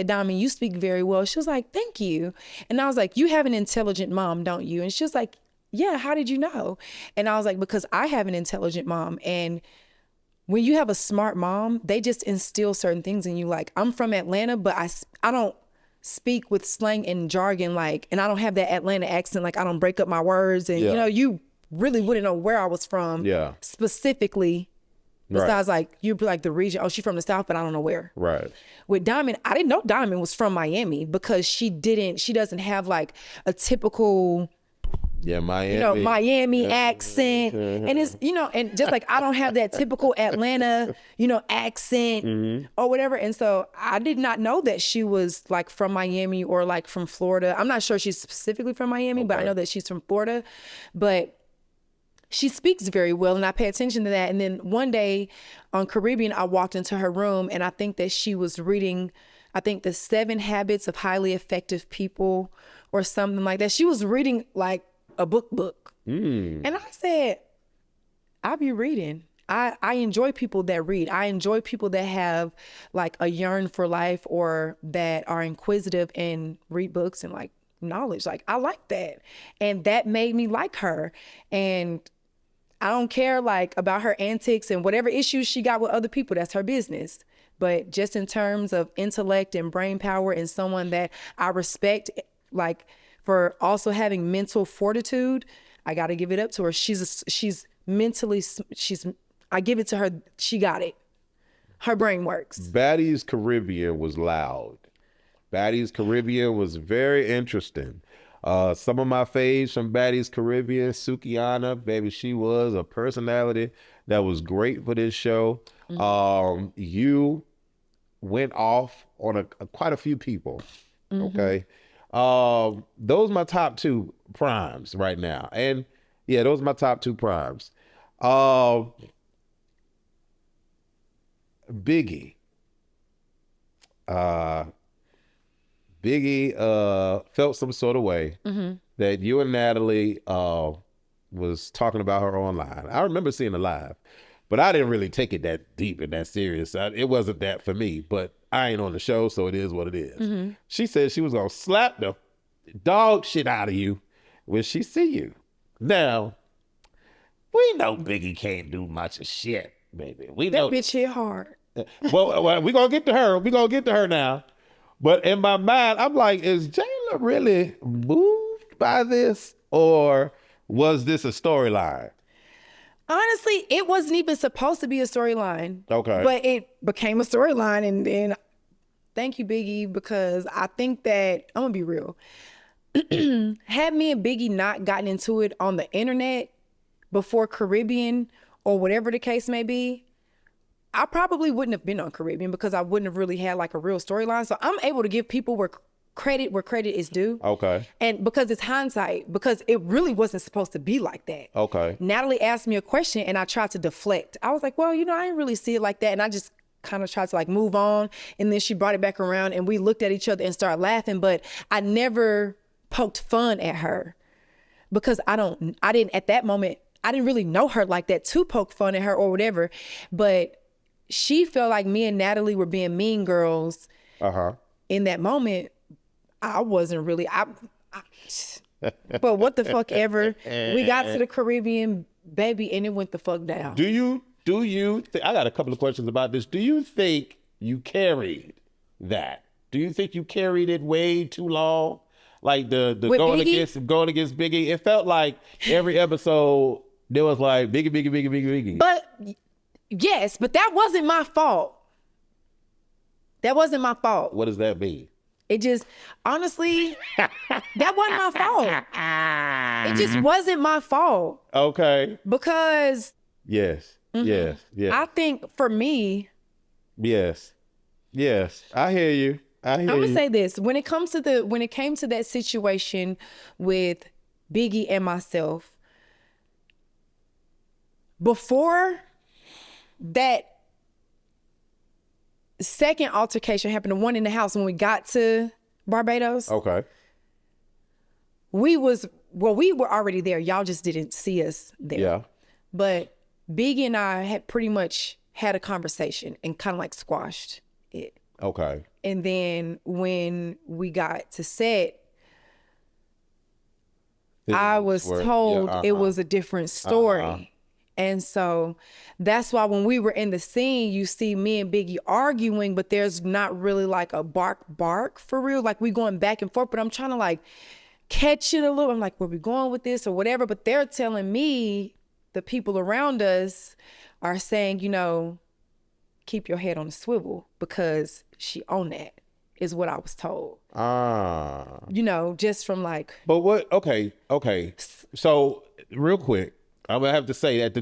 Diamond, you speak very well. She was like, thank you. And I was like, you have an intelligent mom, don't you? And she was like, yeah, how did you know? And I was like, because I have an intelligent mom. And when you have a smart mom, they just instill certain things in you. Like, I'm from Atlanta, but I don't speak with slang and jargon, and I don't have that Atlanta accent. Like, I don't break up my words. And, you really wouldn't know where I was from specifically. Besides, you'd be like the region. Oh, she's from the South, but I don't know where. Right. With Diamond, I didn't know Diamond was from Miami, because she doesn't have like a typical... Miami. Miami accent. And it's, and just like I don't have that typical Atlanta, accent or whatever. And so I did not know that she was like from Miami or like from Florida. I'm not sure she's specifically from Miami, but I know that she's from Florida. But she speaks very well, and I pay attention to that. And then one day on Caribbean, I walked into her room, and I think that she was reading, the 7 Habits of Highly Effective People or something like that. She was reading like a book. And I said, I'll be reading. I enjoy people that read. I enjoy people that have like a yearn for life, or that are inquisitive and read books and like knowledge. Like, I like that. And that made me like her. And I don't care like about her antics and whatever issues she got with other people. That's her business. But just in terms of intellect and brain power, and someone that I respect, like, for also having mental fortitude, I got to give it up to her. I give it to her. She got it. Her brain works. Baddies Caribbean was loud. Baddies Caribbean was very interesting. Some of my faves from Baddies Caribbean, Sukiana, baby, she was a personality that was great for this show. You went off on quite a few people. Okay. Those are my top 2 primes right now. And yeah, those are my top 2 primes. Biggie. Biggie felt some sort of way that you and Natalie was talking about her online. I remember seeing it live, but I didn't really take it that deep and that serious. It wasn't that for me, but I ain't on the show, so it is what it is. She said she was going to slap the dog shit out of you when she see you. Now, we know Biggie can't do much of shit, baby. We That know bitch hit hard. well, we're going to get to her. We're going to get to her now. But in my mind, I'm like, is Jayla really moved by this? Or was this a storyline? Honestly, it wasn't even supposed to be a storyline. Okay. But it became a storyline. And then thank you, Biggie, because I think that, I'm going to be real. Had me and Biggie not gotten into it on the internet before Caribbean or whatever the case may be, I probably wouldn't have been on Caribbean because I wouldn't have really had like a real storyline. So I'm able to give people where credit is due. Okay. And because it's hindsight, because it really wasn't supposed to be like that. Okay. Natalie asked me a question and I tried to deflect. I was like, well, you know, I didn't really see it like that. And I just kind of tried to like move on. And then she brought it back around and we looked at each other and started laughing. But I never poked fun at her because I didn't at that moment, I didn't really know her like that to poke fun at her or whatever. But she felt like me and Natalie were being mean girls in that moment. I wasn't really, but what the fuck ever. We got to the Caribbean, baby, and it went the fuck down. Do you I got a couple of questions about this. Do you think you carried that? Do you think you carried it way too long? Like the going against Biggie? It felt like every episode there was like Biggie. But yes, but that wasn't my fault. That wasn't my fault. What does that mean? It just, honestly, that wasn't my fault. It just wasn't my fault. Okay. Because Yes. I think for me, Yes. I hear you. I'm gonna say this. When it came to that situation with Biggie and myself, before that second altercation happened, the one in the house when we got to Barbados, Okay. we were already there. Y'all just didn't see us there. Yeah. But Biggie and I had pretty much had a conversation and kind of like squashed it. Okay. And then when we got to set, I was told it was a different story. And so that's why when we were in the scene, you see me and Biggie arguing, but there's not really like a bark for real. Like we going back and forth, but I'm trying to like catch it a little. I'm like, where we going with this or whatever? But they're telling me, the people around us are saying, you know, keep your head on the swivel because she on that, is what I was told. You know, just from like. But what? Okay. So real quick, I'm gonna have to say at the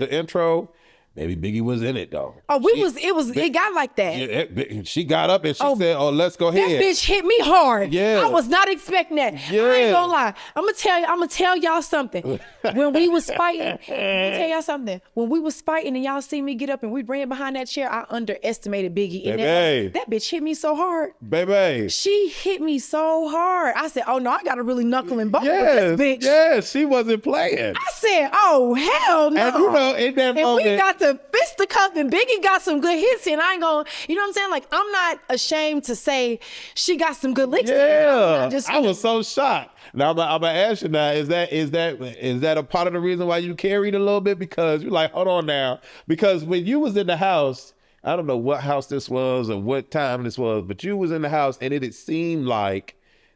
intro, maybe Biggie was in it though. Oh, it got like that. Yeah, she got up and she said, "Oh, let's go ahead." That bitch hit me hard. Yeah, I was not expecting that. Yeah. I ain't gonna lie. I'm gonna tell y'all something. When we was fighting, let me tell y'all something. When we was fighting and y'all see me get up and we ran behind that chair, I underestimated Biggie. And that bitch hit me so hard. Baby. She hit me so hard. I said, oh no, I gotta really knuckle and buckle with this bitch. Yes, she wasn't playing. I said, oh hell no. And you know, in that moment, we got the fisticuff and Biggie got some good hits and I ain't gonna, you know what I'm saying? Like, I'm not ashamed to say she got some good licks. Yeah, I was so shocked. Now I'm gonna ask you now, is that a part of the reason why you carried a little bit? Because you're like, hold on now. Because when you was in the house, I don't know what house this was or what time this was, but you was in the house and it seemed like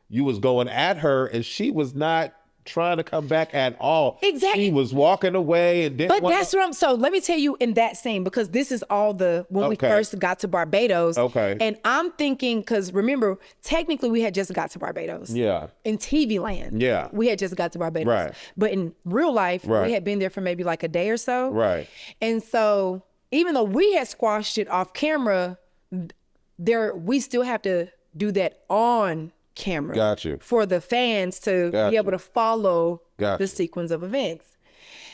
you was going at her and she was not trying to come back at all. Exactly. She was walking away and didn't. But that's what so let me tell you in that scene, because this is all when we first got to Barbados. Okay. And I'm thinking, because remember, technically we had just got to Barbados. Yeah. In TV land. Yeah. We had just got to Barbados. Right. But in real life, we had been there for maybe like a day or so. Right. And so even though we had squashed it off camera, we still have to do that on camera. Got you. For the fans to be able to follow the sequence of events.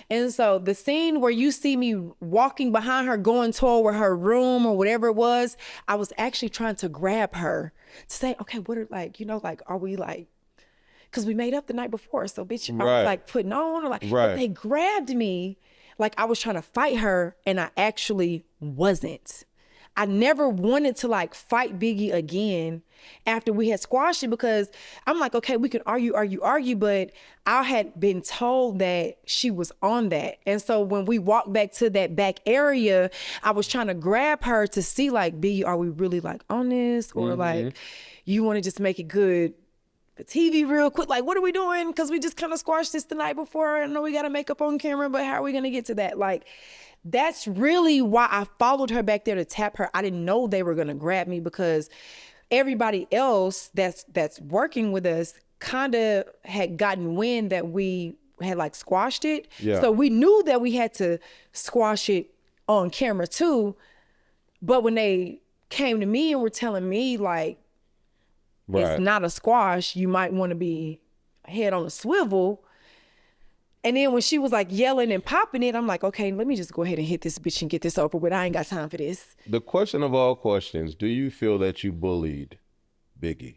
And so the scene where you see me walking behind her, going toward her room or whatever it was, I was actually trying to grab her to say, okay, what are like, you know, like, are we like, because we made up the night before. So bitch, I was like putting on or like, but they grabbed me like I was trying to fight her and I actually wasn't. I never wanted to like fight Biggie again after we had squashed it because I'm like, okay, we can argue, but I had been told that she was on that. And so when we walked back to that back area, I was trying to grab her to see like, Biggie, are we really like on this? Or like, you want to just make it good for TV real quick? Like, what are we doing? Because we just kind of squashed this the night before. I know we got to make up on camera, but how are we going to get to that? Like, that's really why I followed her back there to tap her. I didn't know they were gonna grab me because everybody else that's working with us kind of had gotten wind that we had like squashed it. Yeah. So we knew that we had to squash it on camera too. But when they came to me and were telling me like, it's not a squash, you might want to be head on a swivel. And then when she was like yelling and popping it, I'm like, okay, let me just go ahead and hit this bitch and get this over with. I ain't got time for this. The question of all questions, do you feel that you bullied Biggie?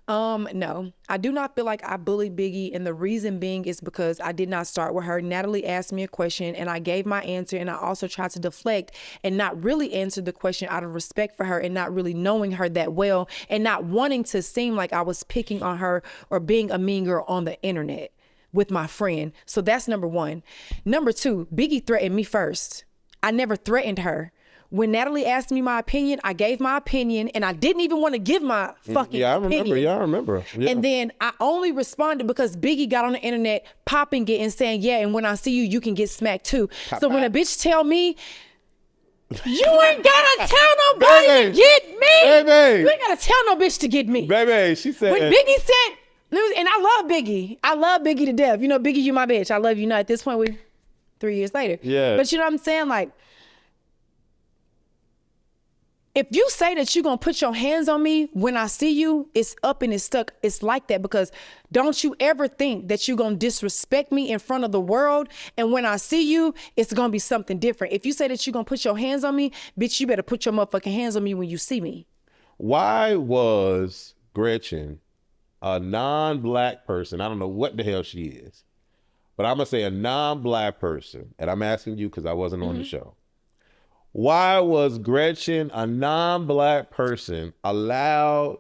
No, I do not feel like I bullied Biggie. And the reason being is because I did not start with her. Natalie asked me a question and I gave my answer. And I also tried to deflect and not really answer the question out of respect for her and not really knowing her that well and not wanting to seem like I was picking on her or being a mean girl on the internet with my friend. So that's number one. Number two, Biggie threatened me first. I never threatened her. When Natalie asked me my opinion, I gave my opinion and I didn't even want to give my fucking opinion. Yeah, I remember. Yeah. And then I only responded because Biggie got on the internet popping it and saying, yeah, and when I see you, you can get smacked too. So when a bitch tell me, you ain't gotta tell nobody to get me. Baby. You ain't gotta tell no bitch to get me. Baby, she said. When Biggie said, and I love Biggie. I love Biggie to death. You know, Biggie, you my bitch. I love you. Now at this point, we 3 years later. Yeah. But you know what I'm saying? Like, if you say that you're going to put your hands on me when I see you, it's up and it's stuck. It's like that because don't you ever think that you're going to disrespect me in front of the world. And when I see you, it's going to be something different. If you say that you're going to put your hands on me, bitch, you better put your motherfucking hands on me when you see me. Why was Gretchen a non-black person? I don't know what the hell she is, but I'm going to say a non-black person. And I'm asking you because I wasn't on the show. Why was Gretchen, a non-black person, allowed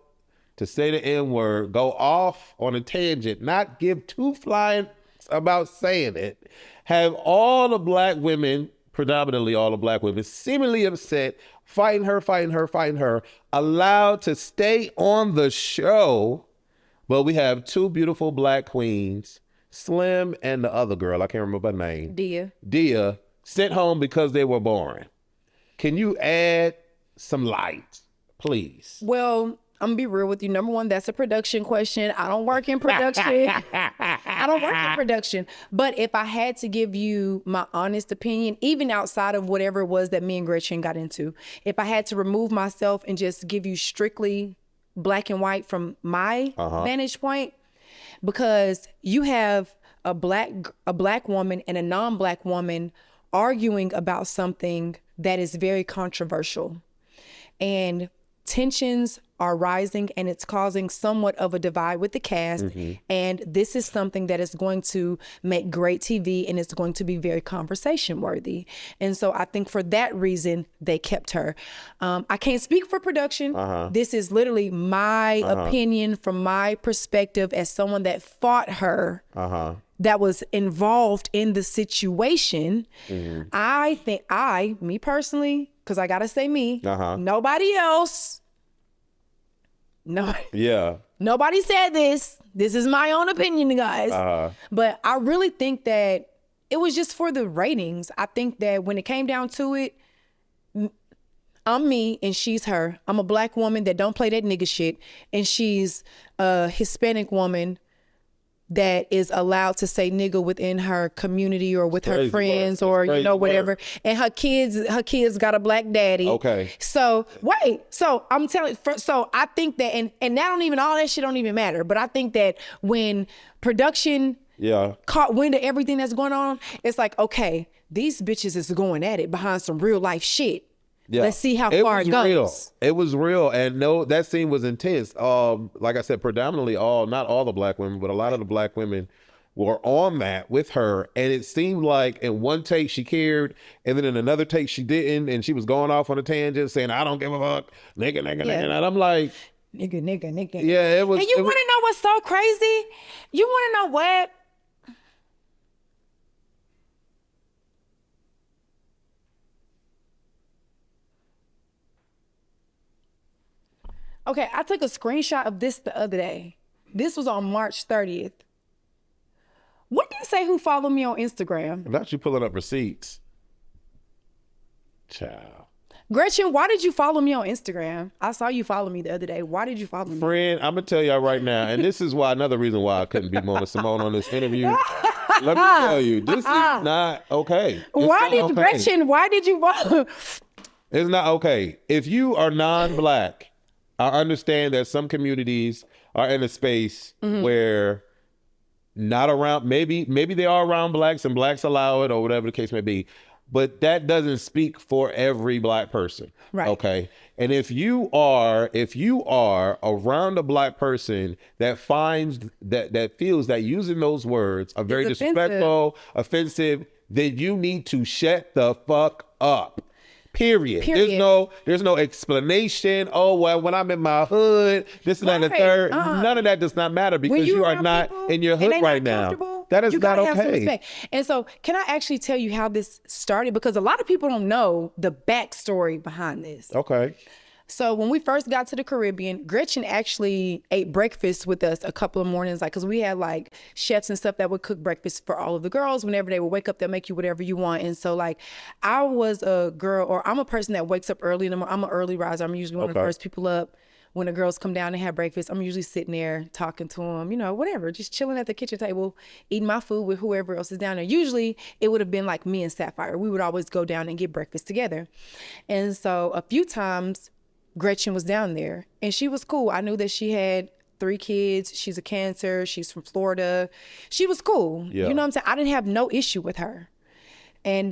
to say the N-word, go off on a tangent, not give two flying about saying it, have all the black women, predominantly all the black women, seemingly upset, fighting her, allowed to stay on the show? But we have two beautiful black queens, Slim and the other girl, I can't remember her name. Dia, sent home because they were boring. Can you add some light, please? Well, I'm gonna be real with you. Number one, that's a production question. I don't work in production. But if I had to give you my honest opinion, even outside of whatever it was that me and Gretchen got into, if I had to remove myself and just give you strictly black and white from my vantage point, because you have a black woman and a non-black woman arguing about something that is very controversial, and tensions are rising and it's causing somewhat of a divide with the cast. And this is something that is going to make great TV and it's going to be very conversation worthy. And so I think for that reason, they kept her. I can't speak for production. This is literally my opinion from my perspective as someone that fought her, that was involved in the situation. I think me personally, because I gotta say me, nobody else, nobody said this. This is my own opinion, guys. But I really think that it was just for the ratings. I think that when it came down to it, I'm me and she's her. I'm a black woman that don't play that nigga shit, and she's a Hispanic woman that is allowed to say nigga within her community or with her friends or, you know, whatever. And her kids got a black daddy. Okay. So I'm telling, so I think that, and that don't even, all that shit don't even matter. But I think that when production caught wind of everything that's going on, it's like, okay, these bitches is going at it behind some real life shit. Yeah. Let's see how far it goes. Real. It was real. And no, that scene was intense. Like I said, predominantly not all the black women, but a lot of the black women were on that with her. And it seemed like in one take she cared, and then in another take she didn't. And she was going off on a tangent saying, I don't give a fuck, nigga, nigga, nigga. And I'm like, nigga, nigga, nigga. Yeah, it was. And you want to know what's so crazy? You want to know what? Okay, I took a screenshot of this the other day. This was on March 30th. What did it say who followed me on Instagram? Not you pulling up receipts. Child. Gretchen, why did you follow me on Instagram? I saw you follow me the other day. Why did you follow me? Friend, I'm going to tell y'all right now, and this is why another reason why I couldn't be Mona Simone on this interview. Let me tell you, this is not okay. Gretchen, why did you follow? It's not okay. If you are non-black, I understand that some communities are in a space where not around, maybe they are around blacks and blacks allow it or whatever the case may be, but that doesn't speak for every black person. Right. Okay. And if you are around a black person that finds that feels that using those words are very disrespectful, offensive, then you need to shut the fuck up. Period. There's no explanation. Oh, well, when I'm in my hood, this and that and the third. None of that does not matter because you are not in your hood right now. That is not okay. And so can I actually tell you how this started? Because a lot of people don't know the backstory behind this. Okay. So when we first got to the Caribbean, Gretchen actually ate breakfast with us a couple of mornings, like, cause we had like chefs and stuff that would cook breakfast for all of the girls. Whenever they would wake up, they'll make you whatever you want. And so like, I was a girl, or I'm a person that wakes up early in the morning. I'm an early riser. I'm usually one of the first people up when the girls come down and have breakfast. I'm usually sitting there talking to them, you know, whatever, just chilling at the kitchen table, eating my food with whoever else is down there. Usually it would have been like me and Sapphire. We would always go down and get breakfast together. And so a few times Gretchen was down there and she was cool. I knew that she had 3 kids. She's a Cancer. She's from Florida. She was cool. Yeah. You know what I'm saying? I didn't have no issue with her. And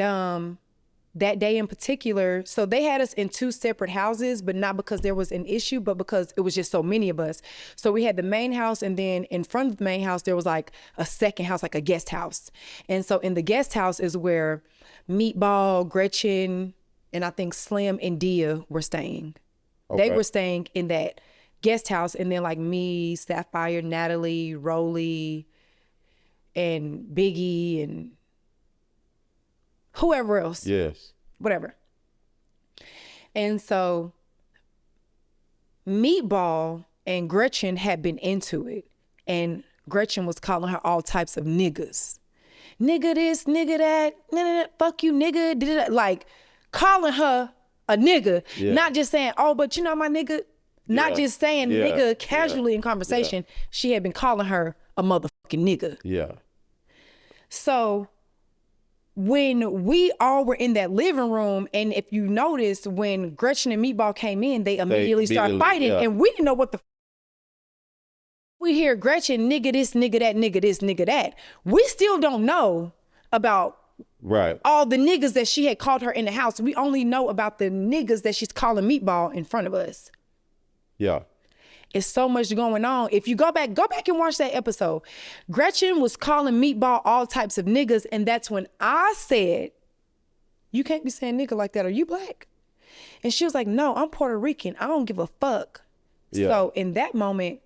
that day in particular, so they had us in 2 separate houses, but not because there was an issue, but because it was just so many of us. So we had the main house, and then in front of the main house, there was like a second house, like a guest house. And so in the guest house is where Meatball, Gretchen, and I think Slim and Dia were staying. Okay. They were staying in that guest house, and then like me, Sapphire, Natalie, ROLIE, and Biggie, and whoever else. Yes. Whatever. And so Meatball and Gretchen had been into it, and Gretchen was calling her all types of niggas. Nigga this, nigga that, fuck you, nigga, like calling her a nigga, not just saying, oh, but you know my nigga, not just saying nigga casually in conversation. She had been calling her a motherfucking nigga. Yeah. So when we all were in that living room, and if you notice, when Gretchen and Meatball came in, they immediately started fighting, and we didn't know what the we hear Gretchen, nigga this, nigga that, nigga this, nigga that. We still don't know about all the niggas that she had called her in the house. We only know about the niggas that she's calling Meatball in front of us. Yeah. It's so much going on. If you go back and watch that episode. Gretchen was calling Meatball all types of niggas, and that's when I said, you can't be saying nigga like that. Are you black? And she was like, no, I'm Puerto Rican. I don't give a fuck. Yeah. So in that moment,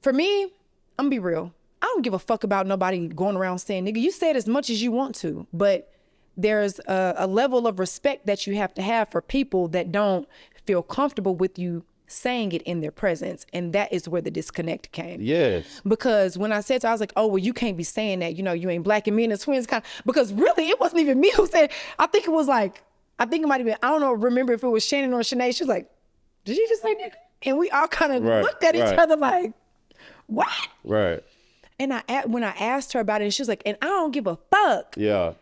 for me, I'm gonna be real. I don't give a fuck about nobody going around saying nigga. You say it as much as you want to, but there's a level of respect that you have to have for people that don't feel comfortable with you saying it in their presence. And that is where the disconnect came. Yes. Because when I said to her, I was like, oh, well, you can't be saying that, you know, you ain't black, and me and the twins kind of, because really it wasn't even me who said, I think it might've been, I don't know, remember if it was Shannon or Shanae. She was like, did you just say nigga? And we all kind of looked at each other like, what? Right. And when I asked her about it, she was like, and I don't give a fuck. Yeah.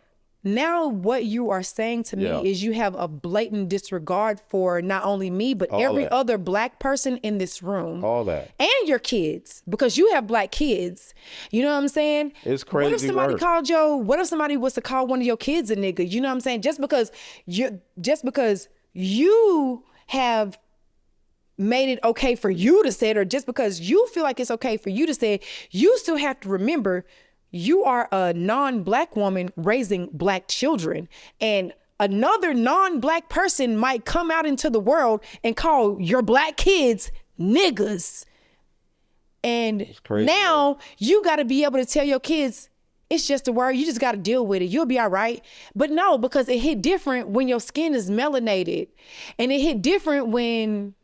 now what you are saying to me is you have a blatant disregard for not only me, but every other Black person in this room. All that. And your kids, because you have Black kids. You know what I'm saying? It's crazy. What if somebody what if somebody was to call one of your kids a nigga? You know what I'm saying? Just because you have made it okay for you to say it, or just because you feel like it's okay for you to say it, you still have to remember you are a non-Black woman raising Black children, and another non-Black person might come out into the world and call your Black kids niggas. And now you got to be able to tell your kids, it's just a word. You just got to deal with it. You'll be all right. But no, because it hit different when your skin is melanated, and it hit different when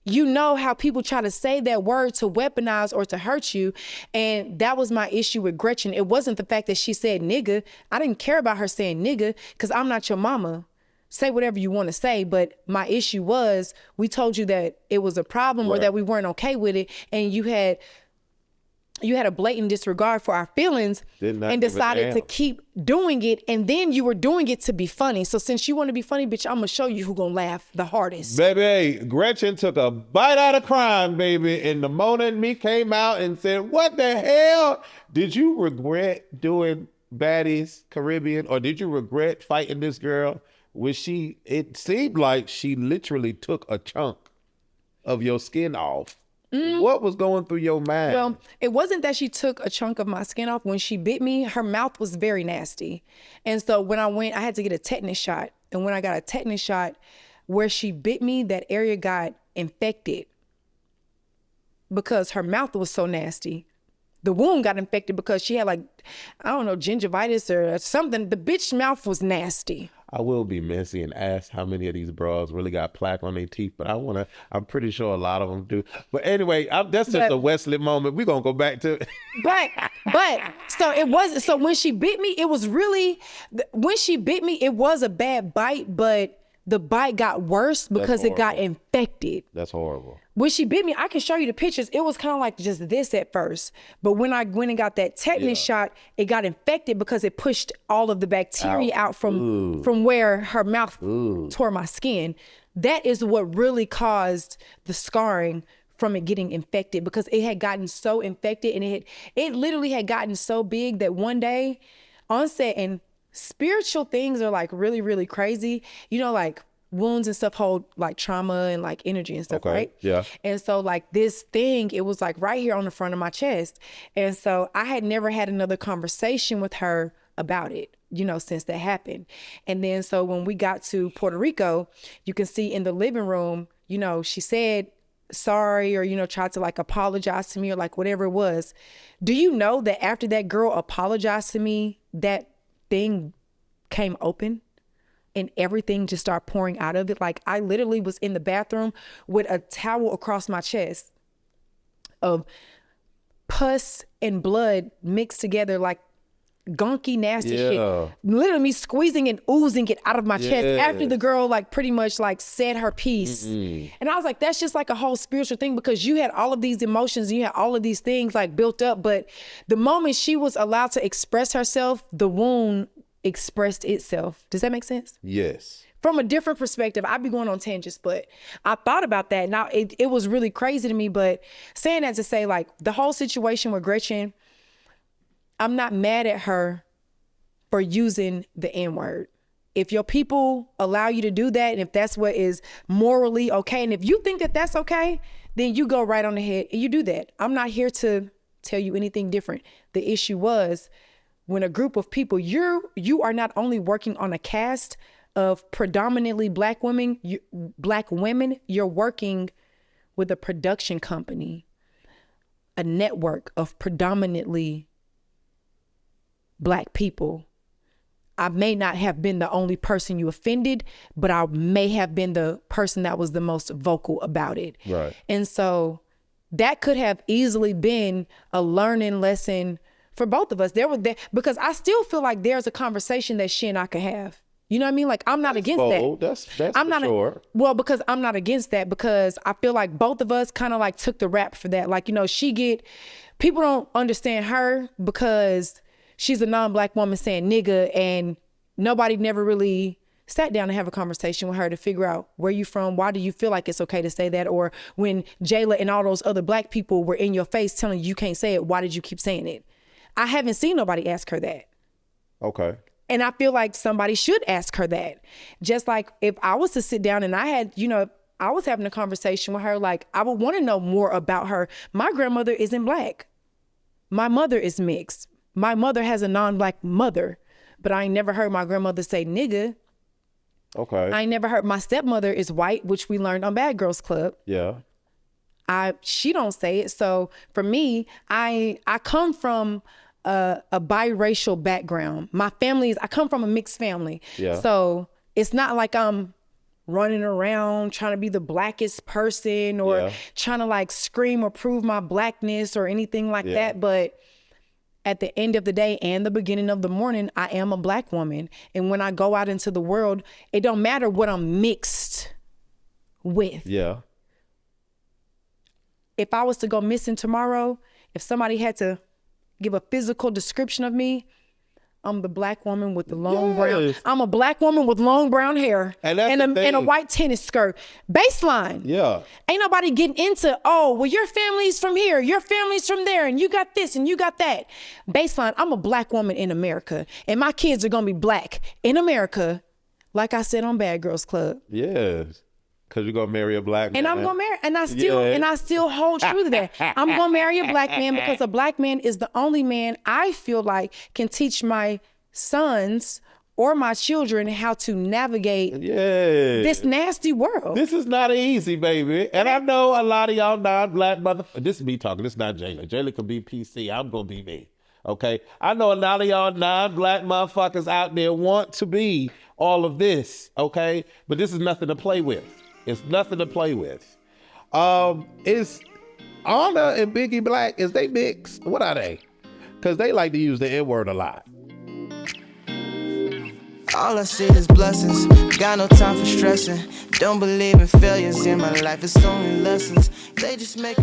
you know how people try to say that word to weaponize or to hurt you. And that was my issue with Gretchen. It wasn't the fact that she said nigga. I didn't care about her saying nigga because I'm not your mama. Say whatever you want to say. But my issue was, we told you that it was a problem or that we weren't okay with it. And you had a blatant disregard for our feelings and decided to keep doing it. And then you were doing it to be funny. So since you want to be funny, bitch, I'm going to show you who going to laugh the hardest. Baby, Gretchen took a bite out of crime, baby. And the Mona and me came out and said, what the hell? Did you regret doing Baddies Caribbean, or did you regret fighting this girl? It seemed like she literally took a chunk of your skin off. What was going through your mind? Well, it wasn't that she took a chunk of my skin off. When she bit me, her mouth was very nasty. And so when I had to get a tetanus shot. And when I got a tetanus shot, where she bit me, that area got infected because her mouth was so nasty. The wound got infected because she had gingivitis or something. The bitch's mouth was nasty. I will be messy and ask how many of these bras really got plaque on their teeth, but I'm pretty sure a lot of them do. But anyway, that's just a Wesley moment. We're going to go back to it. So when she bit me, it was a bad bite, but the bite got worse because it got infected. That's horrible. When she bit me, I can show you the pictures. It was kind of like just this at first. But when I went and got that tetanus shot, it got infected because it pushed all of the bacteria out from where her mouth tore my skin. That is what really caused the scarring from it getting infected, because it had gotten so infected, and it literally had gotten so big that one day on set, and spiritual things are like really, really crazy. You know, like wounds and stuff hold like trauma and like energy and stuff, right? Yeah. And so like this thing, it was like right here on the front of my chest. And so I had never had another conversation with her about it, you know, since that happened. And then so when we got to Puerto Rico, you can see in the living room, you know, she said sorry, or, you know, tried to like apologize to me, or like whatever it was. Do you know that after that girl apologized to me, that thing came open and everything just started pouring out of it? Like I literally was in the bathroom with a towel across my chest of pus and blood mixed together, like gunky, nasty shit. Literally me squeezing and oozing it out of my chest after the girl like pretty much like said her piece. And I was like, that's just like a whole spiritual thing, because you had all of these emotions and you had all of these things like built up, but the moment she was allowed to express herself, the wound expressed itself. Does that make sense? Yes. From a different perspective, I'd be going on tangents, but I thought about that. Now it was really crazy to me, but saying that to say, like, the whole situation with Gretchen, I'm not mad at her for using the N-word. If your people allow you to do that, and if that's what is morally okay, and if you think that that's okay, then you go right on ahead and you do that. I'm not here to tell you anything different. The issue was when a group of people, you are not only working on a cast of predominantly Black women, you're working with a production company, a network of predominantly Black people. I may not have been the only person you offended, but I may have been the person that was the most vocal about it. Right. And so that could have easily been a learning lesson for both of us. Because I still feel like there's a conversation that she and I could have. You know what I mean? Like, I'm not against that. That's I'm not sure. Well, because I'm not against that, because I feel like both of us kind of like took the rap for that. Like, you know, people don't understand her because she's a non-Black woman saying nigga, and nobody never really sat down and have a conversation with her to figure out where you from, why do you feel like it's okay to say that? Or when Jayla and all those other Black people were in your face telling you can't say it, why did you keep saying it? I haven't seen nobody ask her that. Okay. And I feel like somebody should ask her that. Just like if I was to sit down and I had, I was having a conversation with her, like I would want to know more about her. My grandmother isn't Black. My mother is mixed. My mother has a non-Black mother, but I ain't never heard my grandmother say nigga. Okay. I ain't never heard. My stepmother is white, which we learned on Bad Girls Club. Yeah. She don't say it. So for me, I come from a biracial background. My family I come from a mixed family. Yeah. So it's not like I'm running around trying to be the Blackest person or trying to like scream or prove my Blackness or anything like that. But at the end of the day and the beginning of the morning, I am a Black woman. And when I go out into the world, it don't matter what I'm mixed with. Yeah. If I was to go missing tomorrow, if somebody had to give a physical description of me, I'm the Black woman with the long brown. I'm a Black woman with long brown hair and a white tennis skirt. Baseline. Yeah. Ain't nobody getting into, oh, well, your family's from here, your family's from there, and you got this and you got that. Baseline, I'm a Black woman in America, and my kids are gonna be Black in America, like I said on Bad Girls Club. Yes. Cause you're gonna marry a Black man. And I'm gonna marry, and I still hold true to that. I'm gonna marry a Black man because a Black man is the only man I feel like can teach my sons or my children how to navigate this nasty world. This is not easy, baby. And I know a lot of y'all non-Black motherfuckers. This is me talking. This is not Jayla. Jayla can be PC. I'm gonna be me. Okay. I know a lot of y'all non-Black motherfuckers out there want to be all of this. Okay. But this is nothing to play with. It's nothing to play with. Is Anna and Biggie Black, is they mixed? What are they? Because they like to use the N-word a lot. All I see is blessings. Got no time for stressing. Don't believe in failures in my life. It's only lessons. They just make